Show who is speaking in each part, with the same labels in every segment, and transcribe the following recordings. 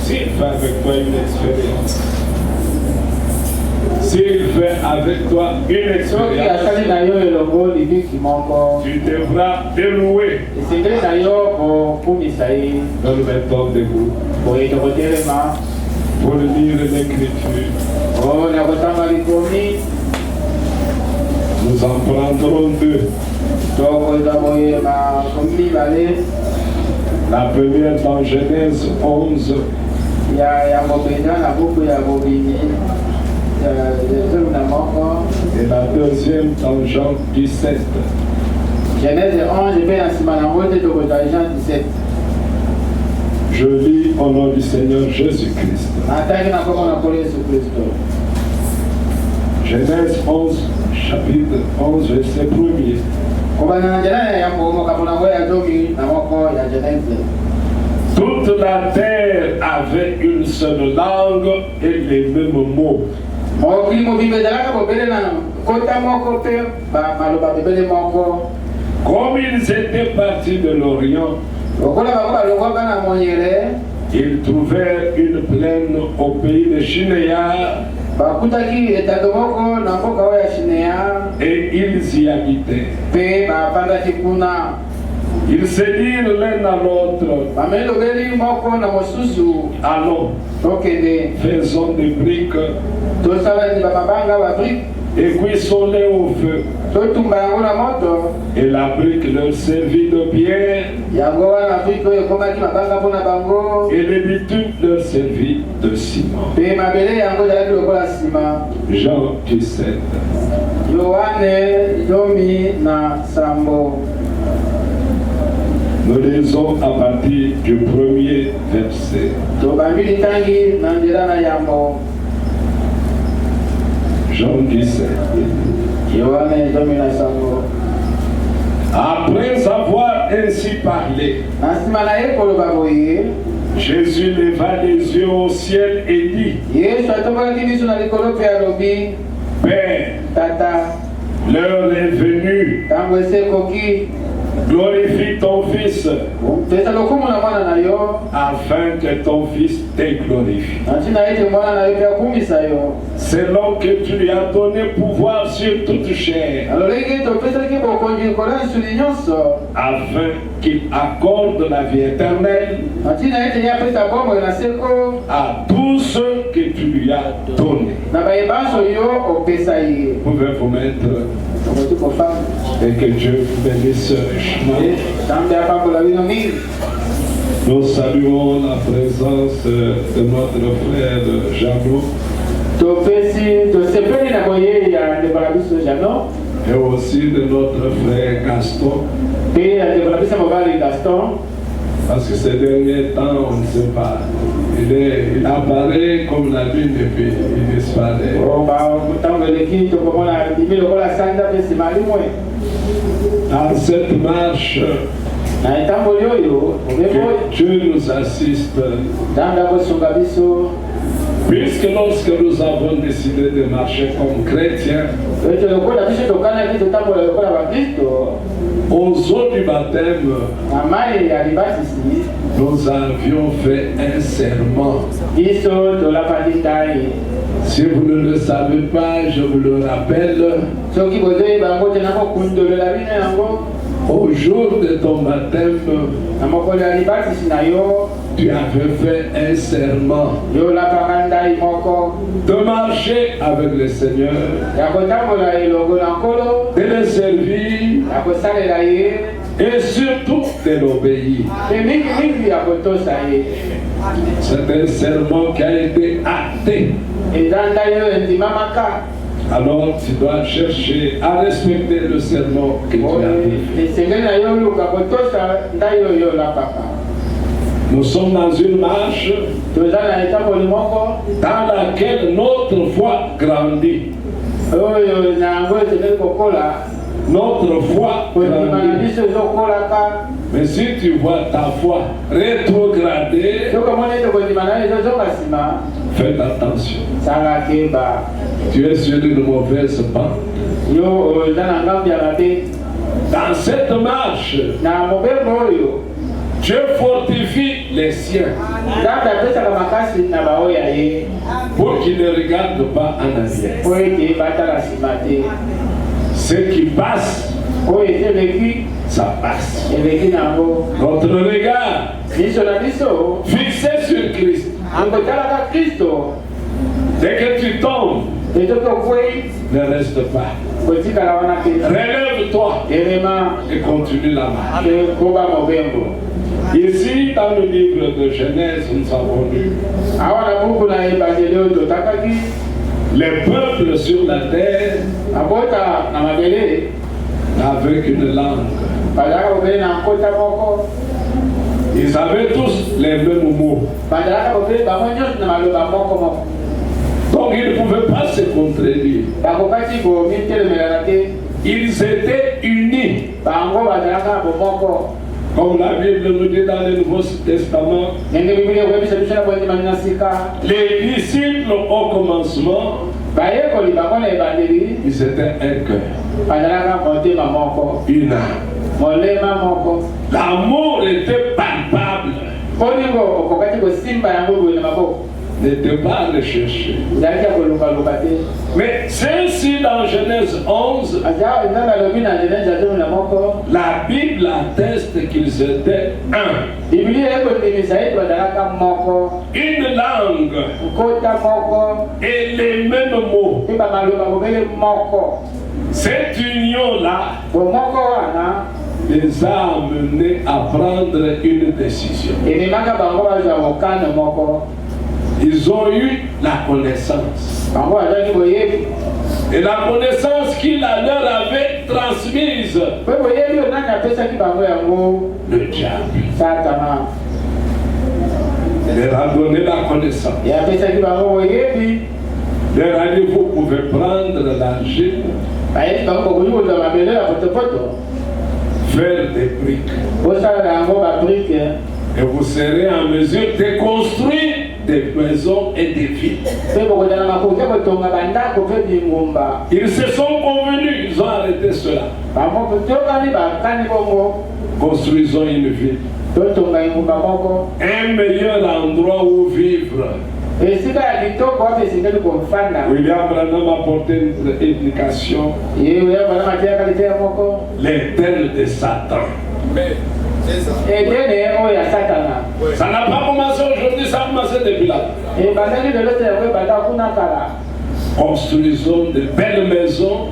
Speaker 1: S'il fait avec toi une expérience, s'il fait avec toi une expérience, tu devras délouer. Dans le méthode debout. Pour lire l'écriture. Nous en prendrons deux. La première dans Genèse 11. Et la deuxième dans Jean 17.
Speaker 2: Genèse 11, Jean 17.
Speaker 1: Je lis au nom du Seigneur Jésus-Christ. Genèse 11, chapitre 11, verset 1er. Toute la terre avait une seule langue et les mêmes mots. Comme ils étaient partis de l'Orient, ils trouvèrent une plaine au pays de Shinéar et ils y habitaient. Ils se dirent l'un à l'autre, allons, faisons des briques et cuisons-les au feu. Et la brique leur servit de pierre et le bitume leur servit de ciment. Jean 17. Nous lisons à partir du premier verset. Jean 17. Après avoir ainsi parlé, Jésus leva les yeux au ciel et dit, Père, l'heure est venue. Glorifie ton Fils, afin que ton Fils te glorifie. Selon que tu lui as donné pouvoir sur toute chair, afin qu'il accorde la vie éternelle à tous ceux que tu lui as donnés. Vous pouvez vous mettre et que Dieu vous bénisse richement. Nous saluons la présence de notre frère Jeannot et aussi de notre frère Gaston. Parce que ces derniers temps, on ne sait pas. Il apparaît comme la lune et puis il disparaît. Dans cette marche, que Dieu nous assiste. Puisque lorsque nous avons décidé de marcher comme chrétiens, aux eaux du baptême, nous avions fait un serment. Si vous ne le savez pas, je vous le rappelle. Au jour de ton baptême, tu avais fait un serment de marcher avec le Seigneur, de le servir et surtout de l'obéir. C'est un serment qui a été acté. Alors tu dois chercher à respecter le serment que tu as fait. Nous sommes dans une marche dans laquelle notre foi grandit. Notre foi grandit. Mais si tu vois ta foi rétrograder, fais attention. Tu es sur une mauvaise pente. Dans cette marche, Dieu fortifie les siens pour qu'ils ne regardent pas en arrière. Ce qui passe, ça passe. Notre regard fixé sur Christ. Dès que tu tombes, ne reste pas. Relève-toi et continue la marche. Ici, dans le livre de Genèse, nous avons lu les peuples sur la terre avec une langue. Ils avaient tous les mêmes mots. Donc ils ne pouvaient pas se contredire. Ils étaient unis. Comme la Bible nous dit dans le Nouveau Testament, les disciples au commencement, ils étaient un cœur, une âme. L'amour était palpable, n'était pas recherché. Mais ceci dans Genèse 11, la Bible atteste qu'ils étaient un. Une langue et les mêmes mots. Cette union-là les a amenés à prendre une décision. Ils ont eu la connaissance. Et la connaissance qu'il leur avait transmise, le diable leur a donné la connaissance. Leur a dit, vous pouvez prendre l'argile, faire des briques, et vous serez en mesure de construire des maisons et des villes. Ils se sont convenus, ils ont arrêté cela. Construisons une ville. Un meilleur endroit où vivre. William Branham a porté une éducation. L'éternel de Satan. Ça n'a pas commencé aujourd'hui, ça a commencé depuis là. Construisons de belles maisons.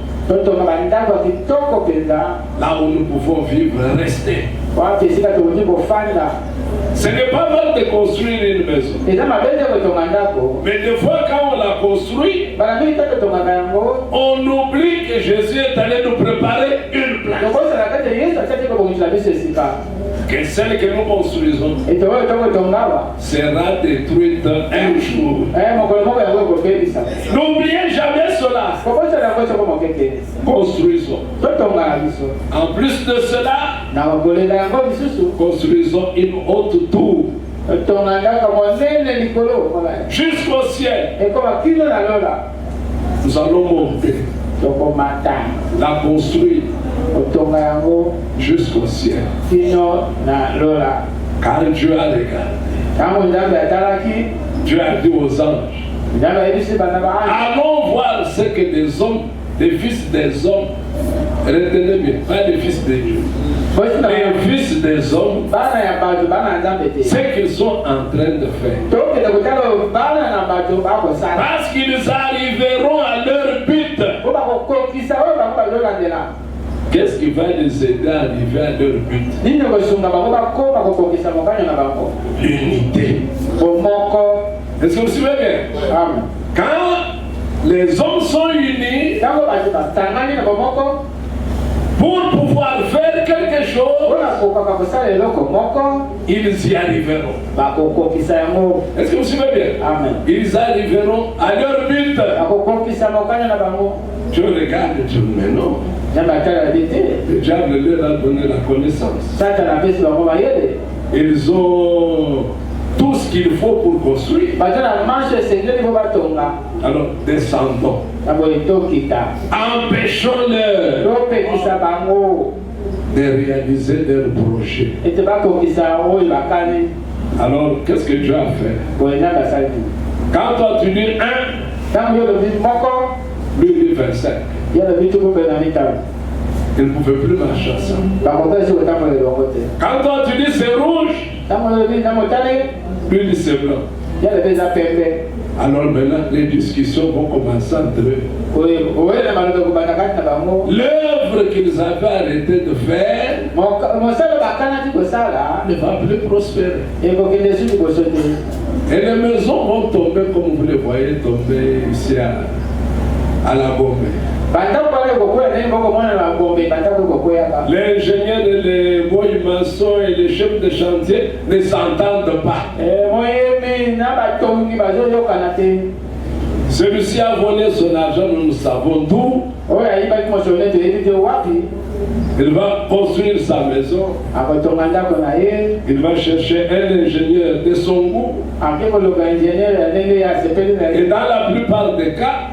Speaker 1: Là où nous pouvons vivre, rester. Ce n'est pas mal de construire une maison. Mais des fois, quand on la construit, on oublie que Jésus est allé nous préparer une place. Que celle que nous construisons sera détruite un jour. N'oubliez jamais cela. Construisons. En plus de cela, construisons une haute tour jusqu'au ciel. Nous allons monter, la construire jusqu'au ciel. Car Dieu a regardé. Dieu a dit aux anges, allons voir ce que des hommes, des fils des hommes, retenez bien, pas des fils de Dieu, les fils des hommes, ce qu'ils sont en train de faire. Parce qu'ils arriveront à leur but. Qu'est-ce qui va les aider à arriver à leur but? L'unité. Est-ce que vous suivez bien? Quand les hommes sont unis pour pouvoir faire quelque chose, ils y arriveront. Est-ce que vous suivez bien? Amen. Ils arriveront à leur but. Je regarde, je me dis, mais non. Le diable leur a donné la connaissance. Ils ont tout ce qu'il faut pour construire. Alors descendons. Empêchons-leur de réaliser leurs projets. Alors, qu'est-ce que Dieu a fait? Quand toi tu dis 1, lui dit 25. Il ne pouvait plus marcher ensemble. Quand toi tu dis c'est rouge, lui dit c'est blanc. Alors maintenant, les discussions vont commencer entre eux. L'œuvre qu'ils avaient arrêté de faire ne va plus prospérer. Et les maisons vont tomber comme vous les voyez tomber ici à la Gombe. Les ingénieurs, les maçons et les chefs de chantier ne s'entendent pas. Celui-ci a volé son argent, nous savons d'où. Il va construire sa maison. Il va chercher un ingénieur de son goût. Et dans la plupart des cas,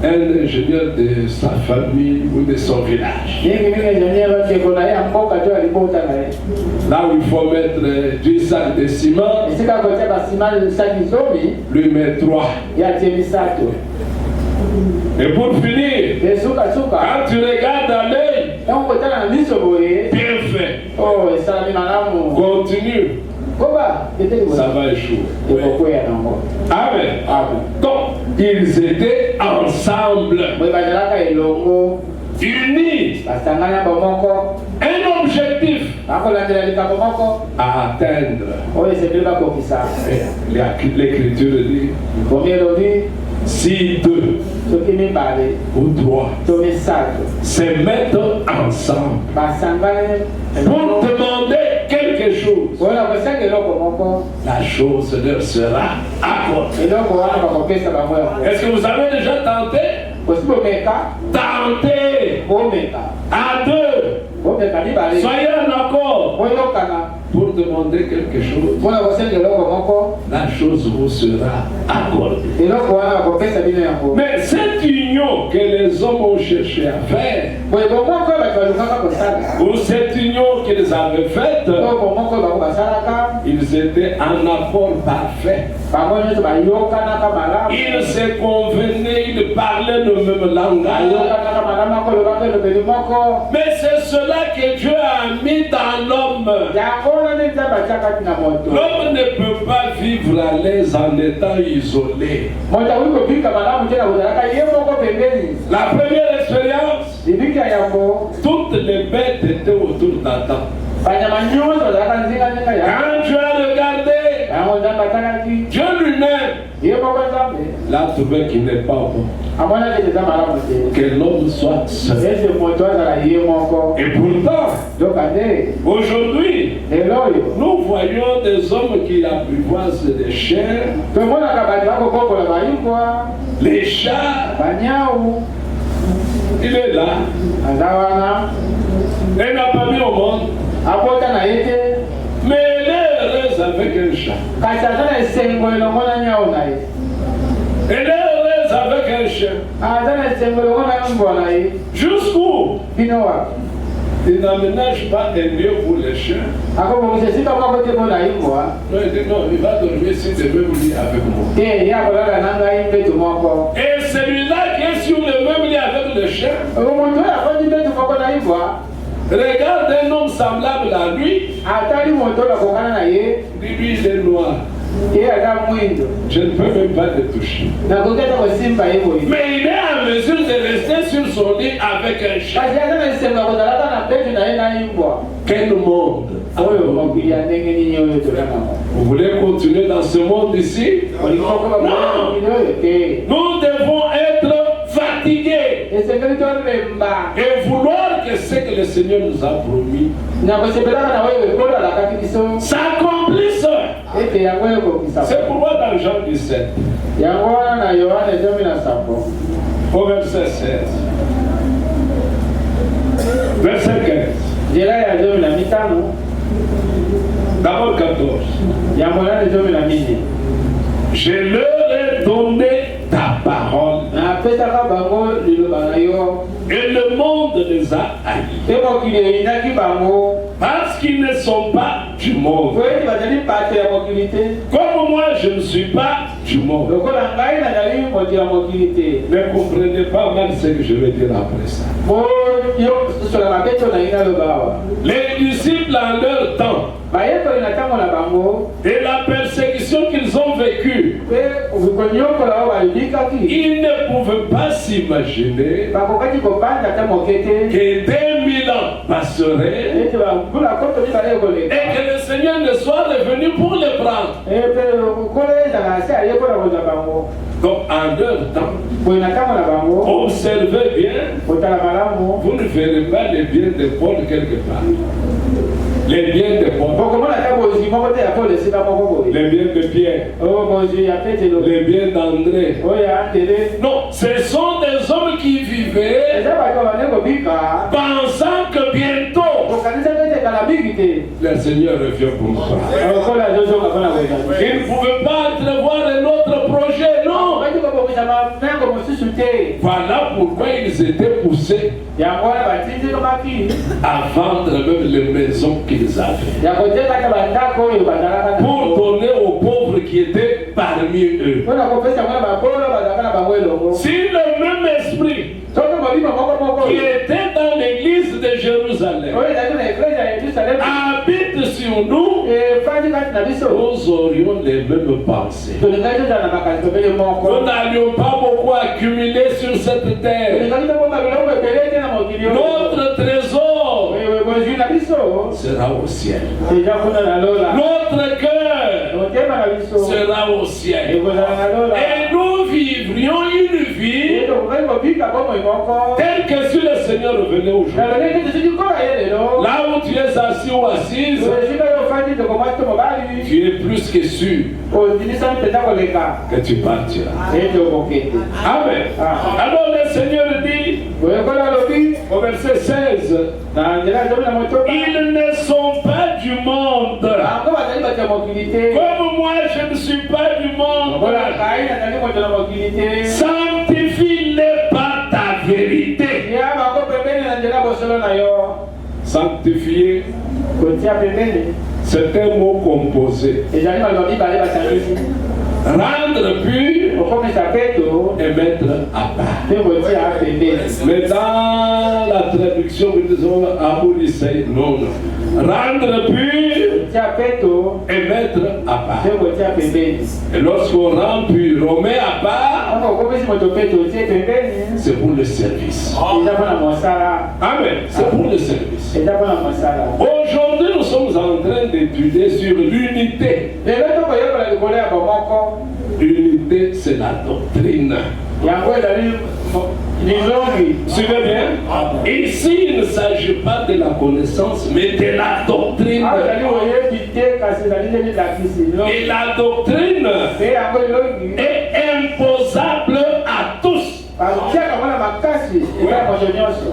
Speaker 1: un ingénieur de sa famille ou de son village. Là où il faut mettre 10 sacs de ciment, lui met 3. Et pour finir, quand tu regardes à l'œil, bien fait, continue, ça va échouer. Oui. Amen. Donc, ils étaient ensemble, unis, un objectif à atteindre. L'Écriture dit, si 2 ou 3 se mettent ensemble pour demander quelque chose, la chose leur sera accordée. Est-ce que vous avez déjà tenté? Tentez à 2. Soyez en accord pour demander quelque chose. La chose vous sera accordée. Mais cette union que les hommes ont cherché à faire, ou cette union qu'ils avaient faite, ils étaient en accord parfait. Ils se convenaient, ils parlaient le même langage. Mais c'est cela que Dieu a mis dans l'homme. L'homme ne peut pas vivre à l'aise en étant isolé. La première expérience, toutes les bêtes étaient autour d'Adam. Quand Dieu a regardé, Dieu lui-même l'a trouvé qu'il n'est pas bon que l'homme soit seul. Et pourtant, aujourd'hui, nous voyons des hommes qui apprivoisent des chiens, les chats. Il est là. Elle n'a pas mis au monde. Mais elle est heureuse avec un chat. Elle est heureuse avec un chien. Jusqu'où? Il n'aménage pas un lieu pour les chiens. Non, il dit non, il va dormir sur le même lit avec moi. Et celui-là qui est sur le même lit avec le chien, regarde un homme semblable à lui. Lui, il est noir. Je ne peux même pas le toucher. Mais il est en mesure de rester sur son lit avec un chien. Quel monde! Vous voulez continuer dans ce monde ici? Non! Nous devons être fatigués et vouloir que ce que le Seigneur nous a promis s'accomplisse. C'est pourquoi dans Jean 17, au verset 16, verset 15, d'abord 14, je leur ai donné ta parole et le monde les a haïs. Parce qu'ils ne sont pas du monde. Comme moi, je ne suis pas du monde. Ne comprenez pas mal ce que je vais dire après ça. Les disciples en leur temps et la persécution qu'ils ont vécue, ils ne pouvaient pas s'imaginer que 2000 ans passeraient et que le Seigneur ne soit revenu pour les prendre. Donc en leur temps, observez bien, vous ne verrez pas les biens de Paul quelque part. Les biens de Paul, les biens de Pierre, les biens d'André. Non, ce sont des hommes qui vivaient pensant que bientôt le Seigneur revient pour nous. Ils ne pouvaient pas entrevoir un autre projet, non. Voilà pourquoi ils étaient poussés à vendre même les maisons qu'ils avaient pour donner aux pauvres qui étaient parmi eux. Si le même esprit qui était dans l'église de Jérusalem habite sur nous, nous aurions les mêmes pensées. Nous n'allions pas beaucoup accumuler sur cette terre. Notre trésor sera au ciel. Notre cœur sera au ciel. Et nous vivrions une vie telle que si le Seigneur revenait aujourd'hui. Là où tu es assis ou assise, tu es plus que sûr que tu partiras. Amen. Alors le Seigneur dit au verset 16, ils ne sont pas du monde. Comme moi je ne suis pas du monde. Sanctifie-les par ta vérité. Sanctifier, c'est un mot composé. Rendre pur et mettre à part. Mais dans la traduction, nous disons abolisser, non. Rendre pur et mettre à part. Et lorsqu'on rend pur, on met à part, c'est pour le service. Amen. C'est pour le service. Aujourd'hui, nous sommes en train d'étudier sur l'unité. L'unité, c'est la doctrine. Suivez bien. Ici, il ne s'agit pas de la connaissance, mais de la doctrine. Et la doctrine est imposable à tous.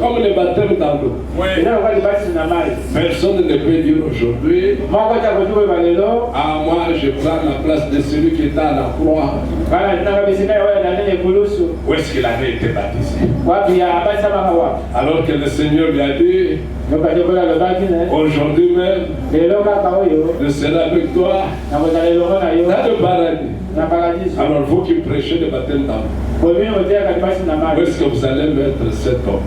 Speaker 1: Comme le baptême dans l'eau. Personne ne peut dire aujourd'hui, ah, moi je prends la place de celui qui est à la croix. Où est-ce qu'il avait été baptisé? Alors que le Seigneur lui a dit, aujourd'hui même, je serai avec toi dans le paradis. Alors vous qui prêchez le baptême dans l'eau, où est-ce que vous allez mettre cet homme?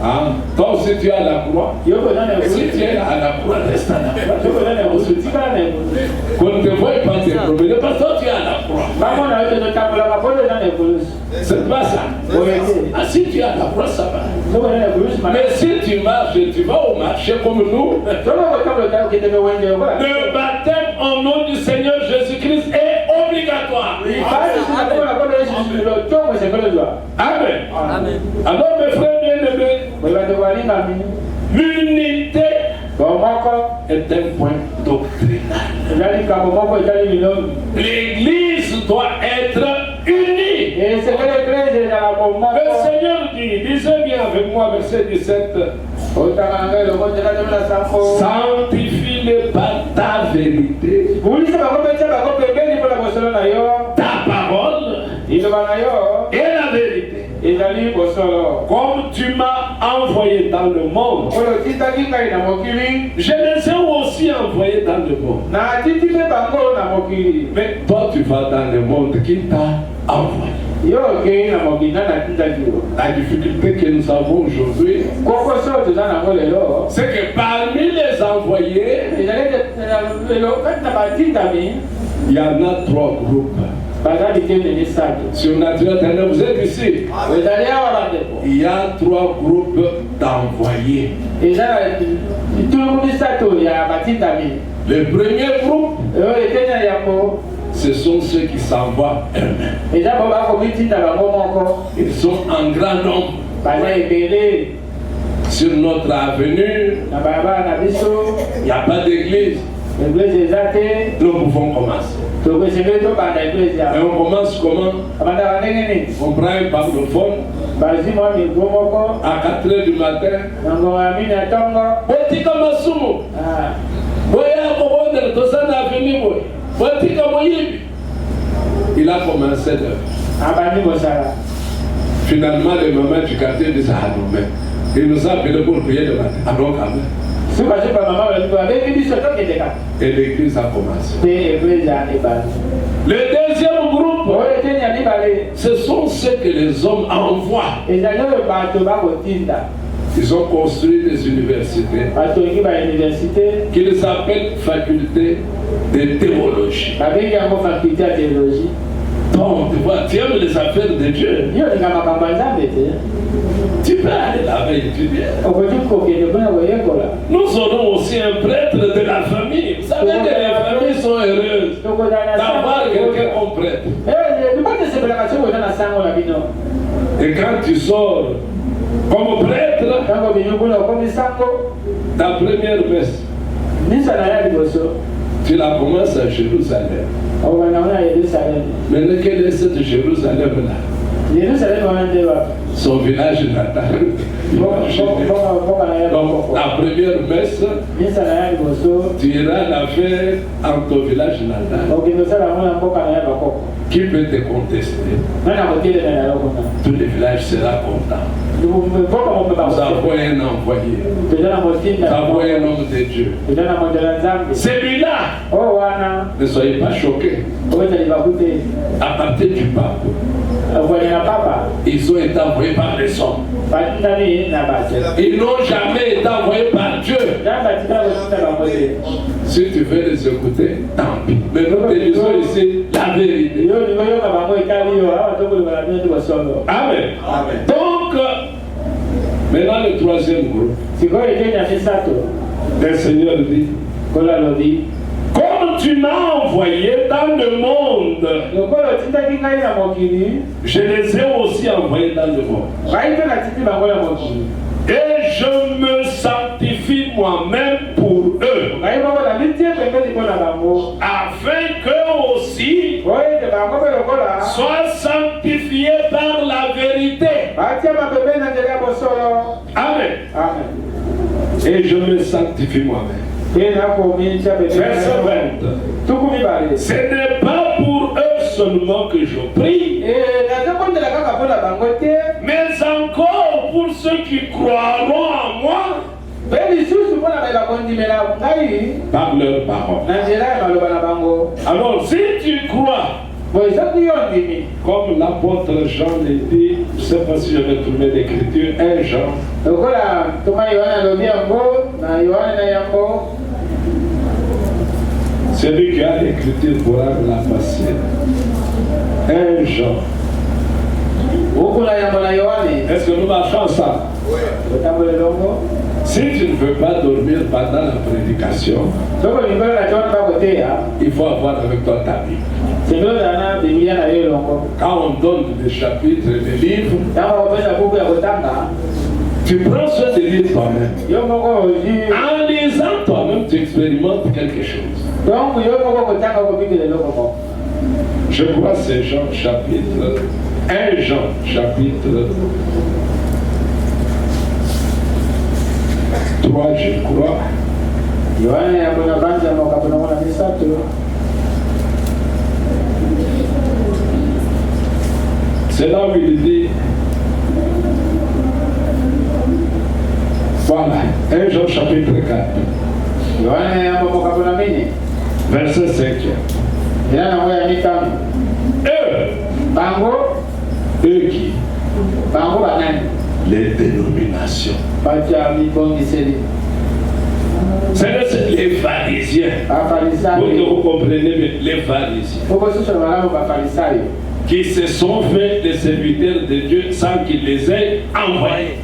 Speaker 1: Hein? Toi aussi tu es à la croix. Si tu es à la croix, reste à la croix. Qu'on ne te voie pas te promener parce que tu es à la croix. C'est pas ça. Ah, si tu es à la croix, ça va. Mais si tu marches, tu vas au marché comme nous. Le baptême au nom du Seigneur Jésus-Christ est obligatoire. Amen. Alors mes frères bien-aimés, l'unité est un point doctrinal. L'Église doit être unie. Le Seigneur dit, lisez bien avec moi verset 17, sanctifie-les par ta vérité. Ta parole est la vérité. Comme tu m'as envoyé dans le monde, je les ai aussi envoyés dans le monde. Mais toi, tu vas dans le monde qui t'a envoyé. La difficulté que nous avons aujourd'hui, c'est que parmi les envoyés, il y en a 3 groupes. Surnaturel, vous êtes ici. Il y a 3 groupes d'envoyés. Le premier groupe, ce sont ceux qui s'envoient eux-mêmes. Ils sont en grand nombre. Sur notre avenue, il n'y a pas d'église. Nous pouvons commencer. Et on commence comment? On prend un parlophone à 4 h du matin. Il a commencé l'œuvre. Finalement, les mamans du quartier disent à nous, il nous a appelé pour prier le matin. Ah donc, amen. Et l'église a commencé. Le deuxième groupe, ce sont ceux que les hommes envoient. Ils ont construit des universités qu'ils appellent faculté de théologie. Donc, tu vois, tu aimes les affaires de Dieu. Tu peux aller là-bas étudier. Nous aurons aussi un prêtre de la famille. Vous savez que les familles sont heureuses d'avoir quelqu'un comme prêtre. Et quand tu sors comme prêtre, ta première messe, tu la commences à Jérusalem. Maintenant, quelle est cette Jérusalem-là? Son village natal. Donc, la première messe, tu iras la faire en ton village natal. Qui peut te contester? Tout le village sera content. Nous avons un envoyé. Nous avons un homme de Dieu. Celui-là, ne soyez pas choqués. À partir du pape, ils ont été envoyés par les hommes. Ils n'ont jamais été envoyés par Dieu. Si tu veux les écouter, tant pis. Mais nous te disons ici la vérité. Amen. Donc, maintenant le troisième groupe. Le Seigneur dit, comme tu m'as envoyé dans le monde, je les ai aussi envoyés dans le monde. Et je me sanctifie moi-même pour eux, afin qu'eux aussi soient sanctifiés par la vérité. Amen. Et je me sanctifie moi-même. Verset 20. Ce n'est pas pour eux seulement que je prie, mais encore pour ceux qui croiront en moi par leur parole. Alors si tu crois, comme l'apôtre Jean l'a dit, je ne sais pas si je vais trouver l'écriture, 1 Jean. Celui qui a l'écriture pourra la passer. 1 Jean. Est-ce que nous marchons ça? Si tu ne veux pas dormir pendant la prédication, il faut avoir avec toi ta Bible. Quand on donne des chapitres, des livres, tu prends soin de lire toi-même. En lisant toi-même, tu expérimentes quelque chose. Je crois que c'est Jean chapitre 1 Jean chapitre 3, je crois. C'est là où il dit Voilà, 1 Jean chapitre 4. Verset 5. Eux qui? Les dénominations. C'est les pharisiens. Pour que vous compreniez bien, les pharisiens. Qui se sont fait des serviteurs de Dieu sans qu'il les ait envoyés.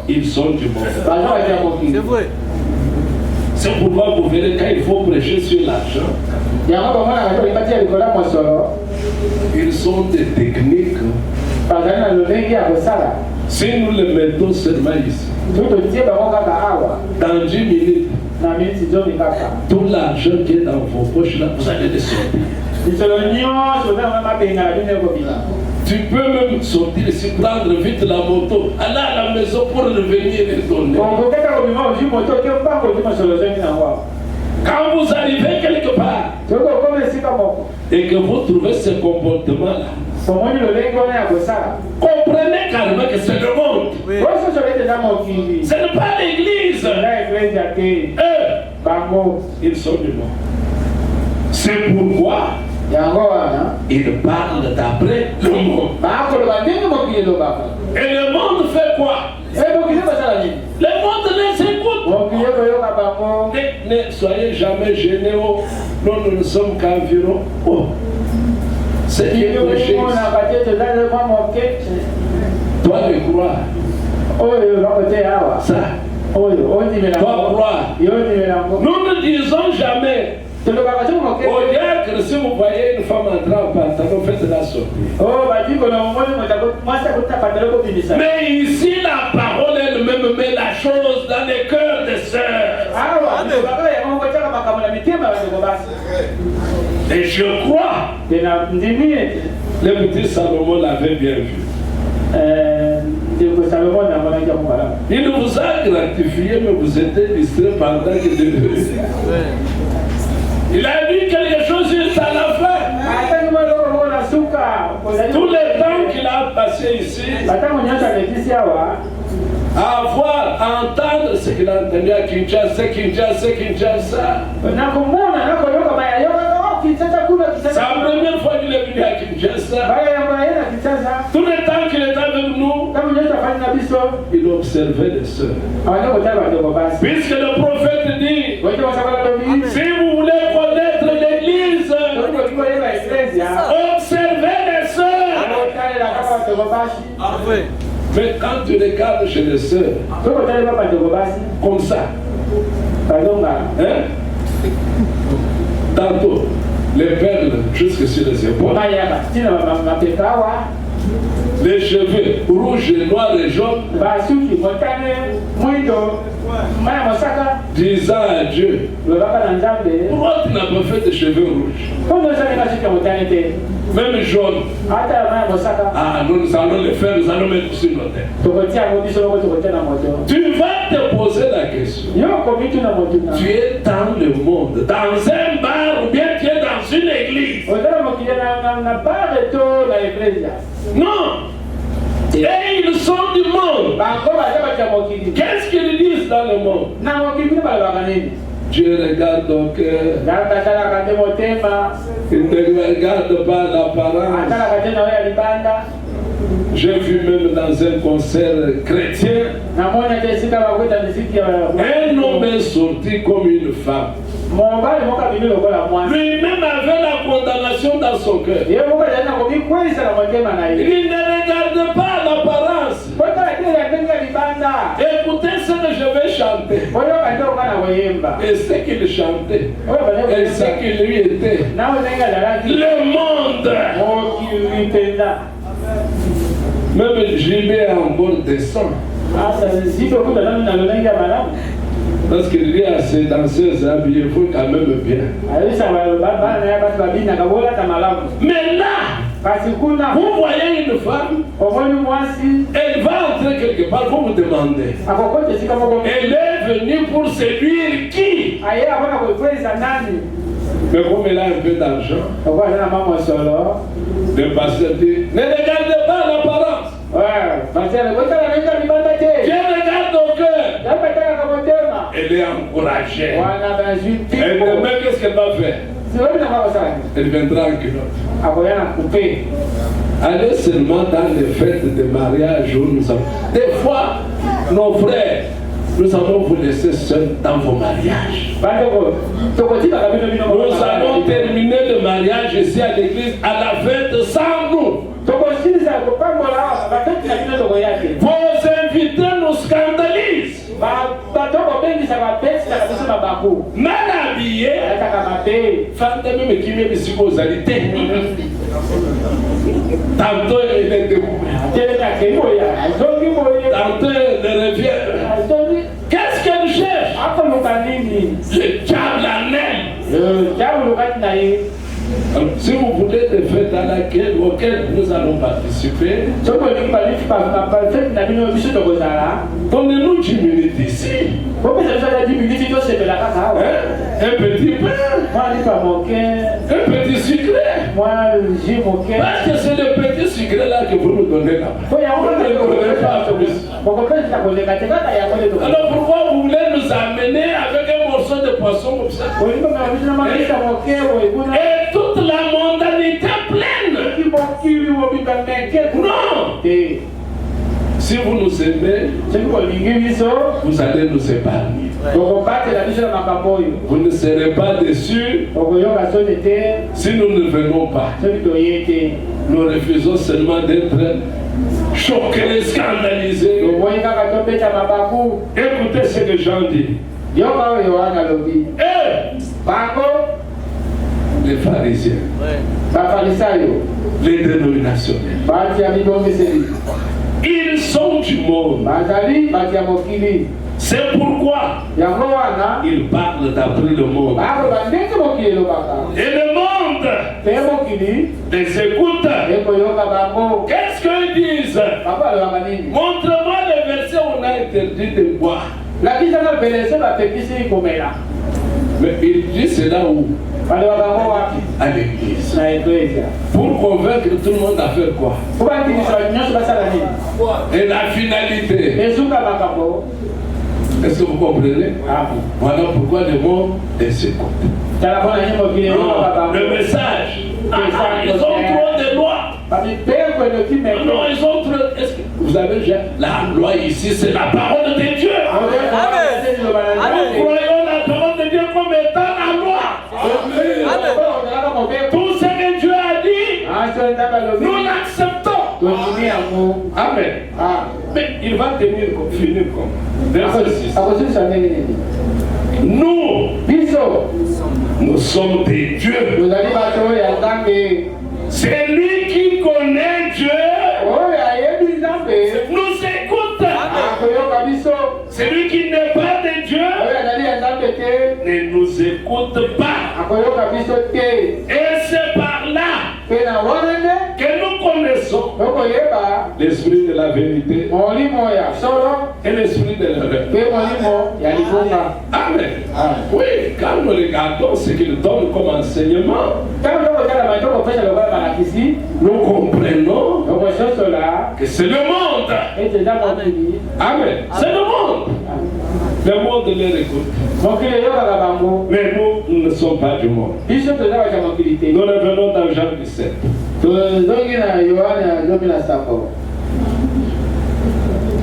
Speaker 1: Ils sont du monde.
Speaker 3: C'est vrai.
Speaker 1: C'est pourquoi vous verrez quand il faut prêcher sur l'argent, ils sont des techniques. Si nous les mettons seulement ici, dans 10 minutes, tout l'argent qui est dans vos poches là, vous allez le sortir. Tu peux même sortir ici, prendre vite la moto, aller à la maison pour revenir et donner. Quand vous arrivez quelque part et que vous trouvez ce comportement-là, comprenez carrément que c'est le monde.
Speaker 3: Oui.
Speaker 1: Ce n'est pas l'église. Ils sont du monde. C'est pourquoi ils parlent d'après le monde. Et le monde fait quoi? Le monde les écoute. Ne soyez jamais gênés. Nous ne sommes qu'environ. C'est qui est prêché. Toi le crois. Ça. Toi crois. Nous ne disons jamais. Au diacre, si vous voyez une femme entrer en pantalon, faites-la sortir. Mais ici, la parole elle-même met la chose dans les cœurs des sœurs. Et je crois, le petit Salomon l'avait bien vu. Il vous a gratifié, mais vous étiez distrait pendant que il a dit quelque chose juste à la fin. Tout le temps qu'il a passé ici, à voir, à entendre ce qu'il a entendu à Kinshasa. C'est la première fois qu'il est venu à Kinshasa. Tout le temps qu'il était avec nous, il observait les sœurs. Puisque le prophète dit, si vous voulez connaître l'église, observez les sœurs. Mais quand tu regardes chez les sœurs, comme ça, tantôt, les perles jusque sur les épaules, les cheveux rouges, noirs et jaunes, disant à Dieu, pourquoi tu n'as pas fait de cheveux rouges, même jaunes? Ah, nous allons les faire, nous allons mettre sur nos têtes. Tu vas te poser la question. Tu es dans le monde, dans un bar ou bien tu es dans une église? Non. Et ils sont du monde. Qu'est-ce qu'ils disent dans le monde? Dieu regarde ton cœur. Il ne regarde pas l'apparence. J'ai vu même dans un concert chrétien, un homme est sorti comme une femme. Lui-même avait la condamnation dans son cœur. Il ne regarde pas l'apparence. Écoutez ce que je vais chanter. Et ce qu'il chantait. Et ce qu'il lui était. Le monde. Même JB a encore descend. Parce qu'il dit à ses danseuses, habillez-vous quand même bien. Mais là, vous voyez une femme, elle va entrer quelque part, vous vous demandez. Elle est venue pour séduire qui? Mais comme elle a un peu d'argent, le pasteur dit, ne regardez pas l'apparence. Dieu regarde au cœur. Elle est encouragée. Elle aime, qu'est-ce qu'elle va faire? Elle viendra en culotte. Allez seulement dans les fêtes de mariage où nous avons. Des fois, nos frères, nous allons vous laisser seuls dans vos mariages. Nous allons terminer le mariage ici à l'église à la fête sans nous. Vos invités nous scandalisent. Mal habillés, tantôt il est debout, tantôt il revient. Qu'est-ce qu'elle cherche? Le diable la même. Alors, si vous voulez des fêtes auxquelles nous allons participer, donnez-nous 10 minutes ici. Un petit pain, un petit sucré. Parce que c'est le petit sucré là que vous nous donnez là. Alors pourquoi vous voulez nous amener avec un morceau de poisson comme ça? Et toute la mondanité pleine. Non. Si vous nous aimez, vous allez nous épargner. Vous ne serez pas déçus si nous ne venons pas. Nous refusons seulement d'être choqués, scandalisés. Écoutez ce que Jean dit. Les pharisiens, les dénominationnels, ils sont du monde. C'est pourquoi ils parlent d'après le monde. Et le monde les écoute. Qu'est-ce qu'ils disent? Montre-moi les versets où on a interdit de boire. Mais il dit c'est là où? À l'église. Pour convaincre tout le monde à faire quoi? Et la finalité. Est-ce que vous comprenez? Voilà pourquoi le monde les écoute. Le message. Ils ont trop de lois. Non, ils ont trop. Est-ce que vous avez déjà la loi ici? C'est la parole de Dieu. Nous croyons la parole de Dieu comme étant la loi. Tout ce que Dieu a dit, nous l'acceptons. Amen. Mais il va finir comme. Verset 6. Nous sommes des dieux. C'est lui qui connaît Dieu. Nous écoute. C'est lui qui n'est pas de Dieu. Ne nous écoute pas. Et c'est par là que nous connaissons l'esprit de la vérité et l'esprit de l'erreur. Amen. Oui, quand nous regardons ce qu'il donne comme enseignement, nous comprenons que c'est le monde. Amen. C'est le monde. Le monde les écoute. Mais nous ne sommes pas du monde. Nous revenons dans Jean 17.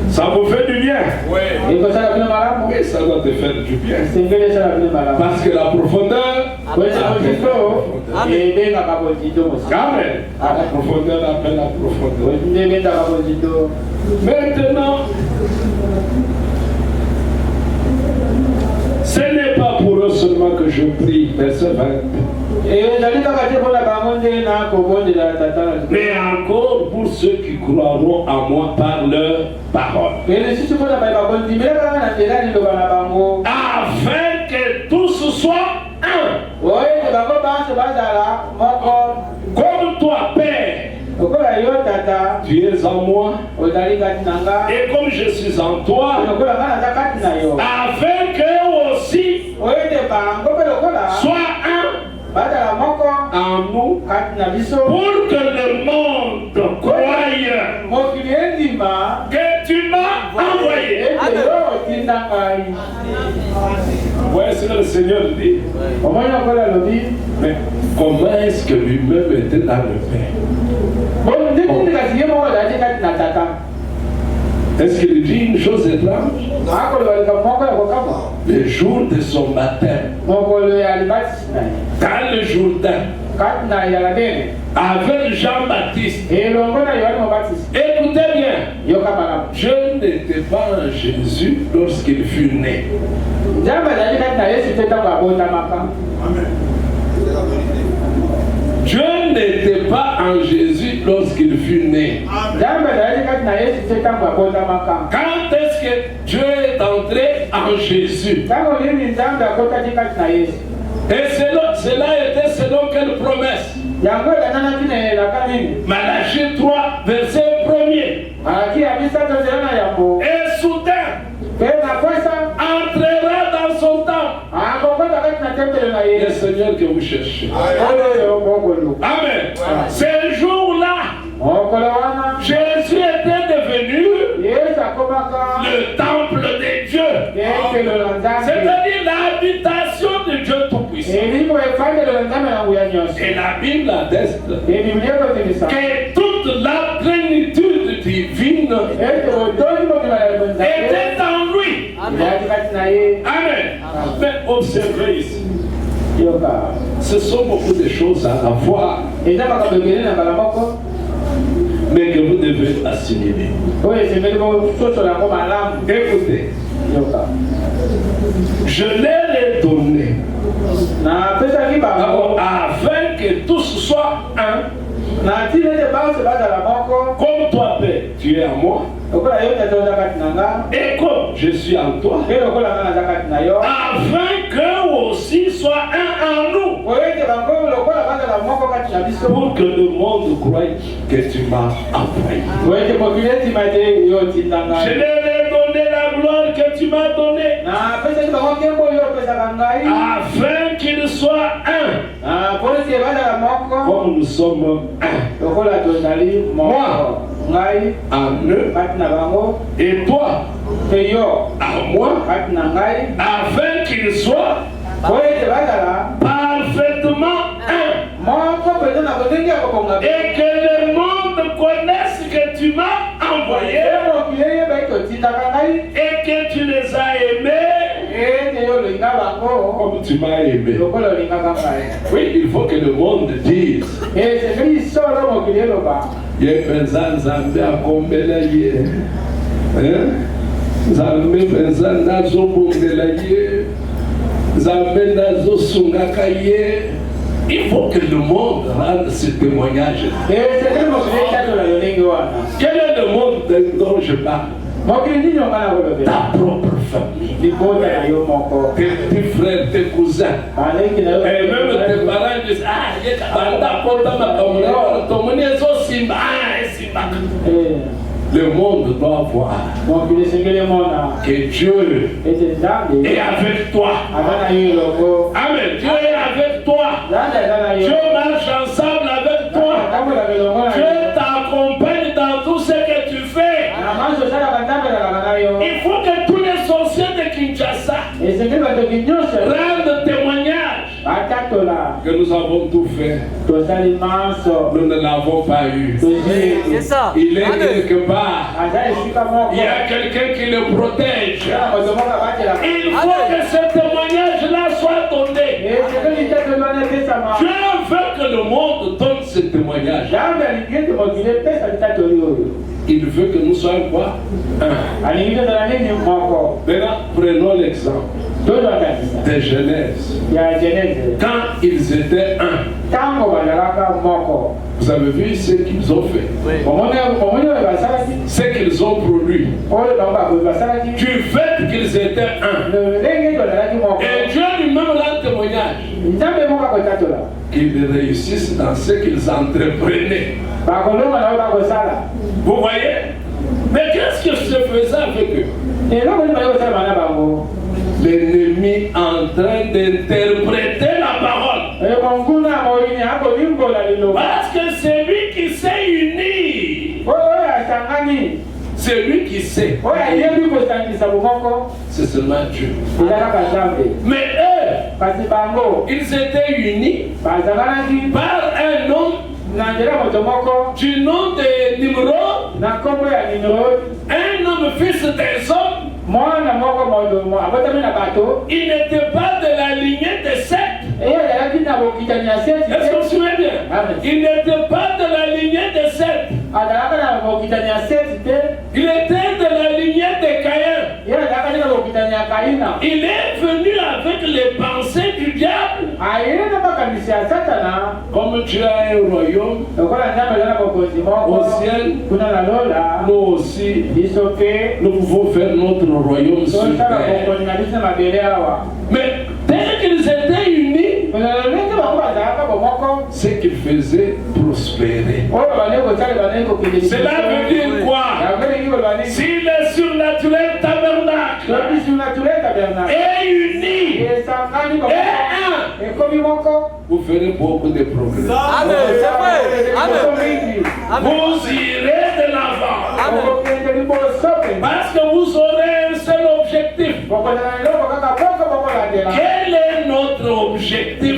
Speaker 1: Ça vous fait du bien? Oui. Oui, ça doit te faire du bien. Parce que la profondeur. Amen. La profondeur appelle la profondeur. Maintenant, ce n'est pas pour eux seulement que je prie, verset 20. Mais encore pour ceux qui croiront en moi par leur parole. Afin que tous soient un. Comme toi, Père, tu es en moi, et comme je suis en toi, afin que aussi soient un en nous, pour que le monde croie voyez ce que le Seigneur dit. Mais comment est-ce que lui-même était dans le Père? Est-ce qu'il dit une chose étrange? Le jour de son baptême, dans le Jourdain, avec Jean-Baptiste. Écoutez bien, je n'étais pas en Jésus lorsqu'il fut né. Dieu n'était pas en Jésus lorsqu'il fut né. Quand est-ce que Dieu est entré en Jésus? Et cela était selon quelle promesse? Malachie 3, verset 1er. Et soudain, entrera dans son temple le Seigneur que vous cherchez. Amen. Ces jours-là, Jésus était devenu le temple de Dieu. C'est-à-dire l'habitation de Dieu Tout-Puissant. Et la Bible atteste que toute la plénitude divine était en lui. Amen. Mais observez ici. Ce sont beaucoup de choses à voir, mais que vous devez assimiler. Écoutez, je leur ai donné afin que tous soient un. Comme toi, Père, tu es en moi, et comme je suis en toi, afin qu'eux aussi soient un en nous, pour que le monde croie que tu m'as envoyé. Je leur ai donné la gloire que tu m'as donnée, afin qu'ils soient un, comme nous sommes un. Moi en eux et toi en moi, afin qu'ils soient parfaitement un, et que le monde connaisse que tu m'as envoyé et que tu les as aimés comme tu m'as aimé. Oui, il faut que le monde dise. Nzambe akombela ye, Nzambe penza nazo bombela ye, Nzambe nazo sungaka ye. Il faut que le monde rende ce témoignage. Quel est le monde dont je parle? Ta propre famille, tes petits frères, tes cousins, et même tes parents disent, ah, le monde doit voir que Dieu est avec toi. Amen. Dieu est avec toi. Dieu marche ensemble avec toi. Dieu t'accompagne dans tout ce que tu fais. Il faut que tous les sorciers de Kinshasa rendent témoignage que nous avons tout fait. Nous ne l'avons pas eu.
Speaker 3: C'est ça.
Speaker 1: Il est quelque part. Il y a quelqu'un qui le protège. Il faut que ce témoignage-là soit donné. Dieu veut que le monde donne ce témoignage. Il veut que nous soyons quoi? Un. Maintenant, prenons l'exemple de Genèse. Quand ils étaient un, vous avez vu ce qu'ils ont fait, ce qu'ils ont produit, du fait qu'ils étaient un. Et Dieu lui-même rend témoignage qu'ils réussissent dans ce qu'ils entreprenaient. Vous voyez? Mais qu'est-ce que se faisait avec eux? L'ennemi en train d'interpréter la parole. Parce que c'est lui qui s'est uni. C'est lui qui sait. C'est seulement Dieu. Mais eux, ils étaient unis par un homme du nom de Nimrod, un homme fils des hommes. Il n'était pas de la lignée de Seth. Est-ce que vous vous souvenez bien? Il n'était pas de la lignée de Seth. Il était de la lignée de Caïn. Il est venu avec les pensées du diable. Comme tu as un royaume au ciel, nous aussi, nous pouvons faire notre royaume sur terre. Mais dès qu'ils étaient unis, ce qu'ils faisaient prospérer. Cela veut dire quoi? Si le surnaturel tabernacle est uni et un, vous ferez beaucoup de progrès.
Speaker 3: Amen, c'est vrai. Amen.
Speaker 1: Vous irez de l'avant. Parce que vous aurez un seul objectif. Quel est notre objectif?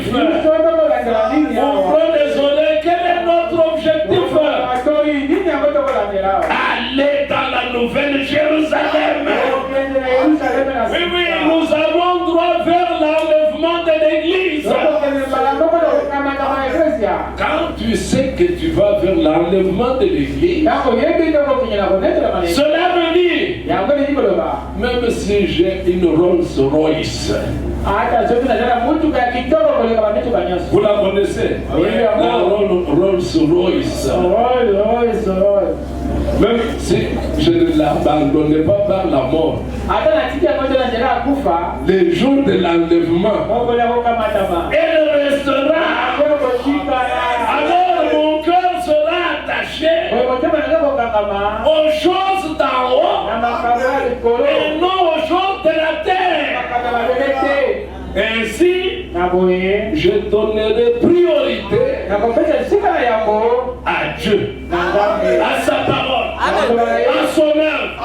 Speaker 1: Ouvrons les oreilles. Quel est notre objectif? Aller dans la nouvelle Jérusalem. Oui, oui, nous avons droit vers l'enlèvement de l'église. Quand tu sais que tu vas vers l'enlèvement de l'église, cela veut dire, même si j'ai une Rolls Royce, vous la connaissez? La Rolls Royce. Même si je ne l'abandonnais pas par la mort, les jours de l'enlèvement, elle restera. Alors mon cœur sera attaché aux choses d'en haut et non aux choses de la terre. Ainsi, je donnerai priorité à Dieu, à sa parole, à son œuvre.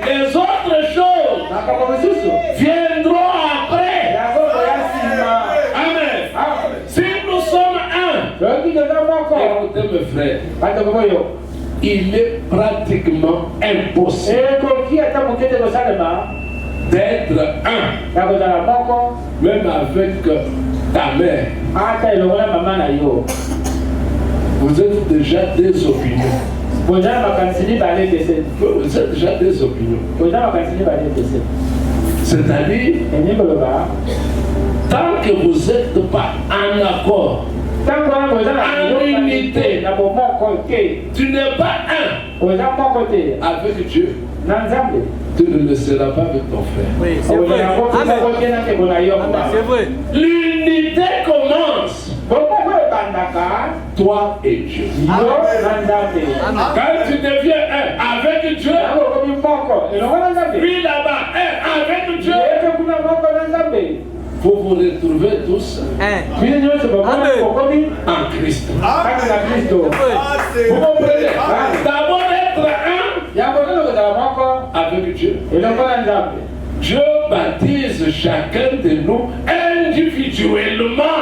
Speaker 1: Les autres choses viendront après. Amen. Si nous sommes un, écoutez mes frères, il est pratiquement impossible d'être un, même avec ta mère. Vous êtes déjà des opinions. Vous êtes déjà des opinions. C'est-à-dire, tant que vous n'êtes pas en accord, en unité, tu n'es pas un avec Dieu. Tu ne le seras pas avec ton frère.
Speaker 3: Oui, c'est vrai. Amen. C'est vrai.
Speaker 1: L'unité commence. Toi et Dieu.
Speaker 3: Amen.
Speaker 1: Quand tu deviens un avec Dieu, lui là-bas, un avec Dieu, vous vous retrouvez tous en Christ. Vous comprenez? D'abord être un avec Dieu. Dieu baptise chacun de nous individuellement.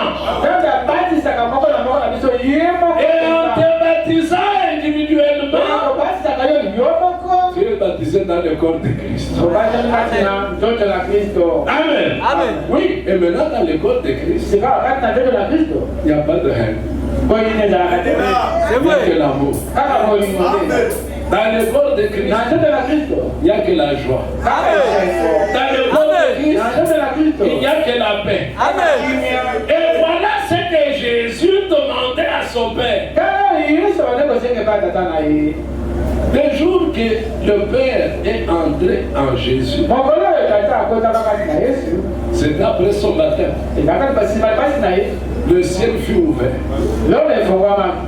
Speaker 1: Et en te baptisant individuellement, tu es baptisé dans le corps de Christ. Amen.
Speaker 3: Amen.
Speaker 1: Oui, et maintenant dans le corps de Christ, il n'y a pas de haine.
Speaker 3: C'est
Speaker 1: Il n'y a
Speaker 3: vrai.
Speaker 1: que l'amour. Dans le corps de Christ, il n'y a que la joie. Dans le corps de Christ, il n'y a que la paix.
Speaker 3: Amen.
Speaker 1: Et voilà ce que Jésus demandait à son Père. Le jour que le Père est entré en Jésus, c'est après son baptême. Le ciel fut ouvert.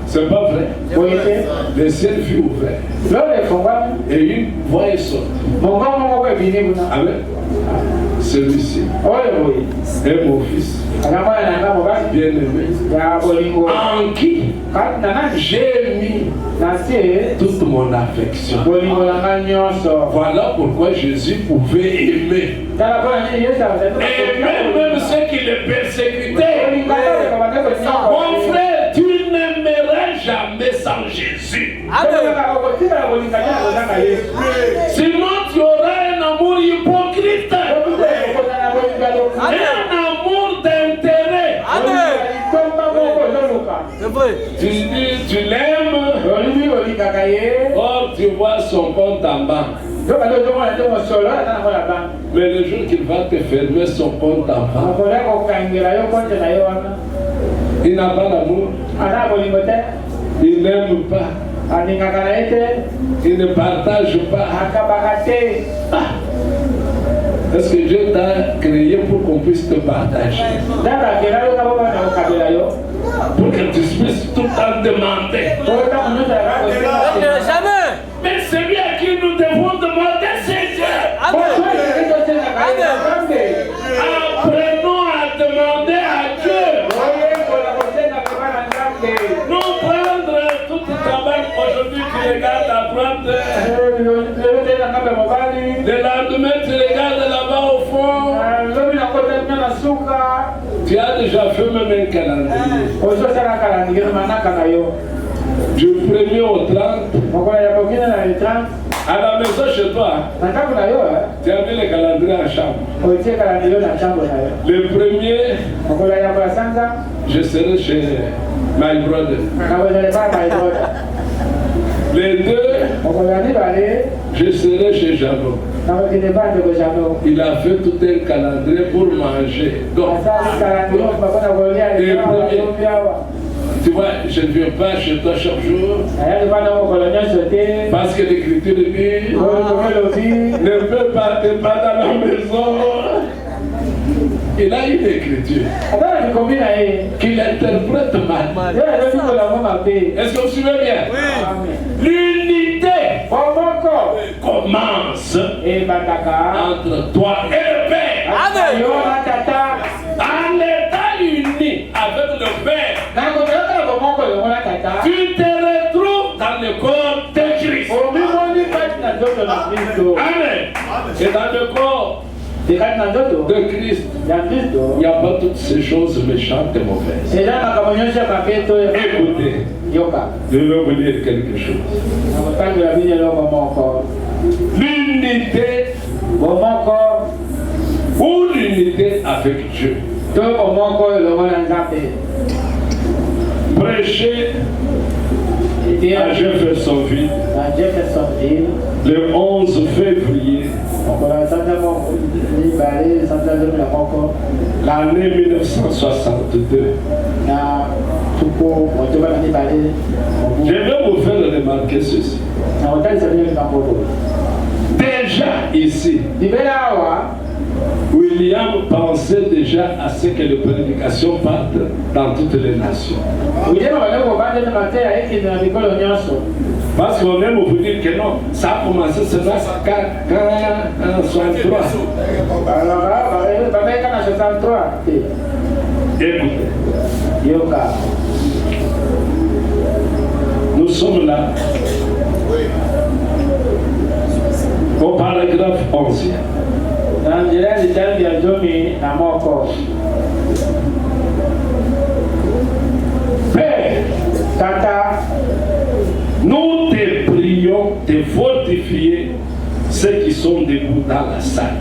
Speaker 1: C'est pas vrai. Le ciel fut ouvert. Et une voix est sortie. Amen. celui-ci est mon fils bien-aimé, en qui j'ai mis toute mon affection. Voilà pourquoi Jésus pouvait aimer. Et même ceux qui le persécutaient. Mon frère, tu n'aimeras jamais sans Jésus. Sinon tu auras un amour hypocrite. Un amour d'intérêt. Tu dis, tu l'aimes. Or tu vois son compte en banque. Mais le jour qu'il va te fermer son compte en banque, il n'a pas d'amour. Il n'aime pas. Il ne partage pas. Est-ce que Dieu t'a créé pour qu'on puisse te partager? Pour que tu puisses tout le temps demander.
Speaker 3: Jamais.
Speaker 1: Mais celui à qui nous devons demander, c'est Dieu. Apprenons à demander à Dieu. Non prendre tout le travail aujourd'hui, tu regardes à droite. Le lendemain, tu regardes là-bas au fond. Tu as déjà fait même un calendrier. Du 1er au 30. À la maison chez toi, tu as mis le calendrier en chambre. Le premier, je serai chez my brother. Les deux, je serai chez Jano. Il a fait tout un calendrier pour manger. Donc, tu vois, je ne viens pas chez toi chaque jour. Parce que l'écriture dit ne peut pas être dans la maison. Il a une écriture qu'il interprète mal. Est-ce que vous suivez bien? Oui. L'unité commence entre toi et le Père. En étant uni avec le Père, tu te retrouves dans le corps de Christ. Amen. Et dans le corps de Christ, il n'y a pas toutes ces choses méchantes et mauvaises. Écoutez, je vais vous dire quelque chose. L'unité ou l'unité avec Dieu. Prêcher à Jeffersonville le 11 février l'année 1962. Je vais vous faire remarquer ceci. Déjà ici, William pensait déjà à ce que les prédications partent dans toutes les nations. Parce qu'on aime vous dire que non, ça a commencé seulement en 63. Écoutez, nous sommes là au paragraphe 11. Père, Tata, nous te prions de fortifier ceux qui sont debout dans la salle.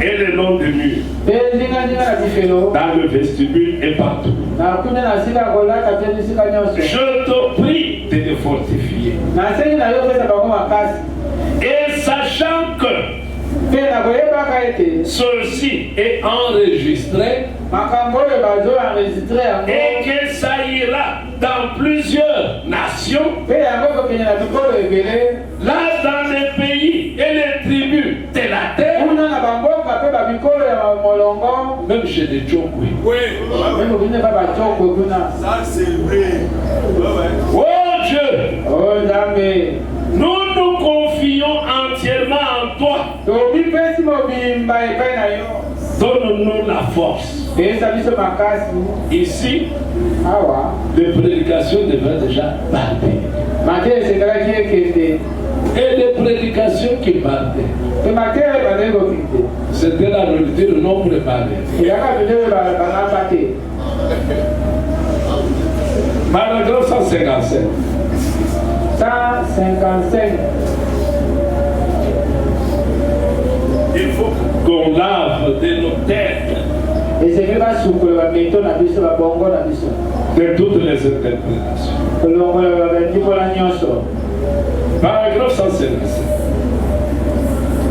Speaker 1: Et le long des murs, dans le vestibule et partout. Je te prie de te fortifier. Et sachant que ceci est enregistré et que ça ira dans plusieurs nations, là dans les pays et les tribus de la terre, même chez les Tchokwe. Oui. Ça c'est vrai. Oh Dieu, nous nous confions entièrement en toi. Donne-nous la force. Ici, les prédications devaient déjà partir. Et les prédications qui partaient, c'était la nourriture non préparée. Paragraphe 155.
Speaker 2: 155.
Speaker 1: Il faut qu'on lave de nos têtes de toutes les interprétations. Paragraphe 157.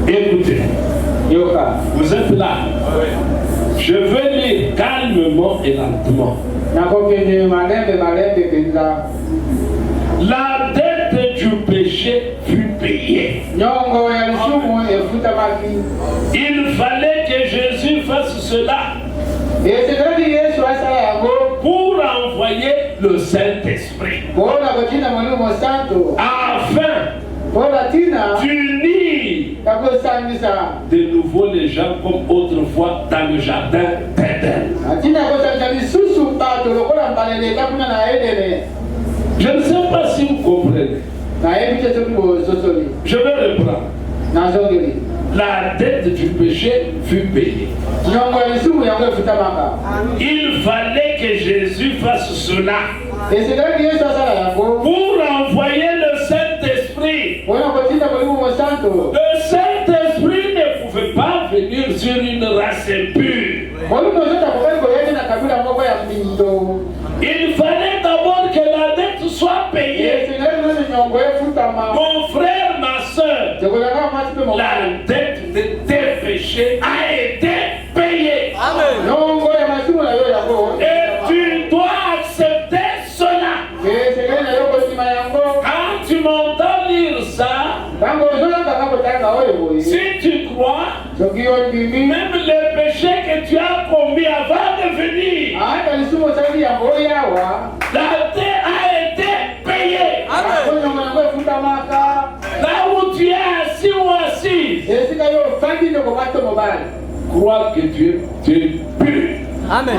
Speaker 1: Écoutez, vous êtes là. Je vais lire calmement et lentement. La dette du péché fut payée. Il fallait que Jésus fasse cela pour envoyer le Saint-Esprit afin d'unir de nouveau les gens comme autrefois dans le jardin d'Éden. Je ne sais pas si vous comprenez. Je vais reprendre. La dette du péché fut payée. Il fallait que Jésus fasse cela pour envoyer le Saint-Esprit. Le Saint-Esprit ne pouvait pas venir sur une race impure. Il fallait d'abord que la dette soit payée. Mon frère, ma soeur, la dette de tes péchés a été payée.
Speaker 3: Amen.
Speaker 1: Et tu dois accepter cela. Quand tu m'entends lire ça, si tu crois, même les péchés que tu as commis avant de venir, la dette a été payée.
Speaker 3: Amen.
Speaker 1: Là où tu es assis ou assise, crois que tu es pur.
Speaker 3: Amen.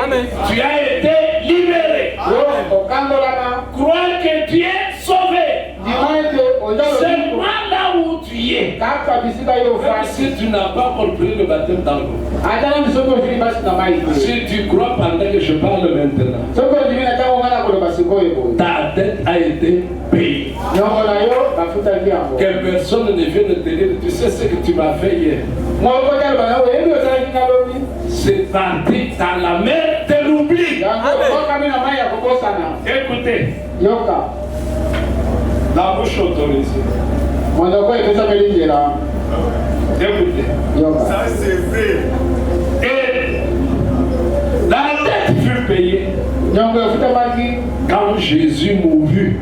Speaker 3: Amen.
Speaker 1: Tu as été libéré. Crois que tu es sauvé. Seulement là où tu es. Même si tu n'as pas compris le baptême dans l'eau. Si tu crois pendant que je parle maintenant, ta dette a été payée. Que personne ne vienne te dire, tu sais ce que tu m'as fait hier. C'est parti dans la mer de l'oubli. Écoutez, la bouche autorisée. Écoutez.
Speaker 4: Ça c'est vrai.
Speaker 1: Et la dette fut payée quand Jésus mourut.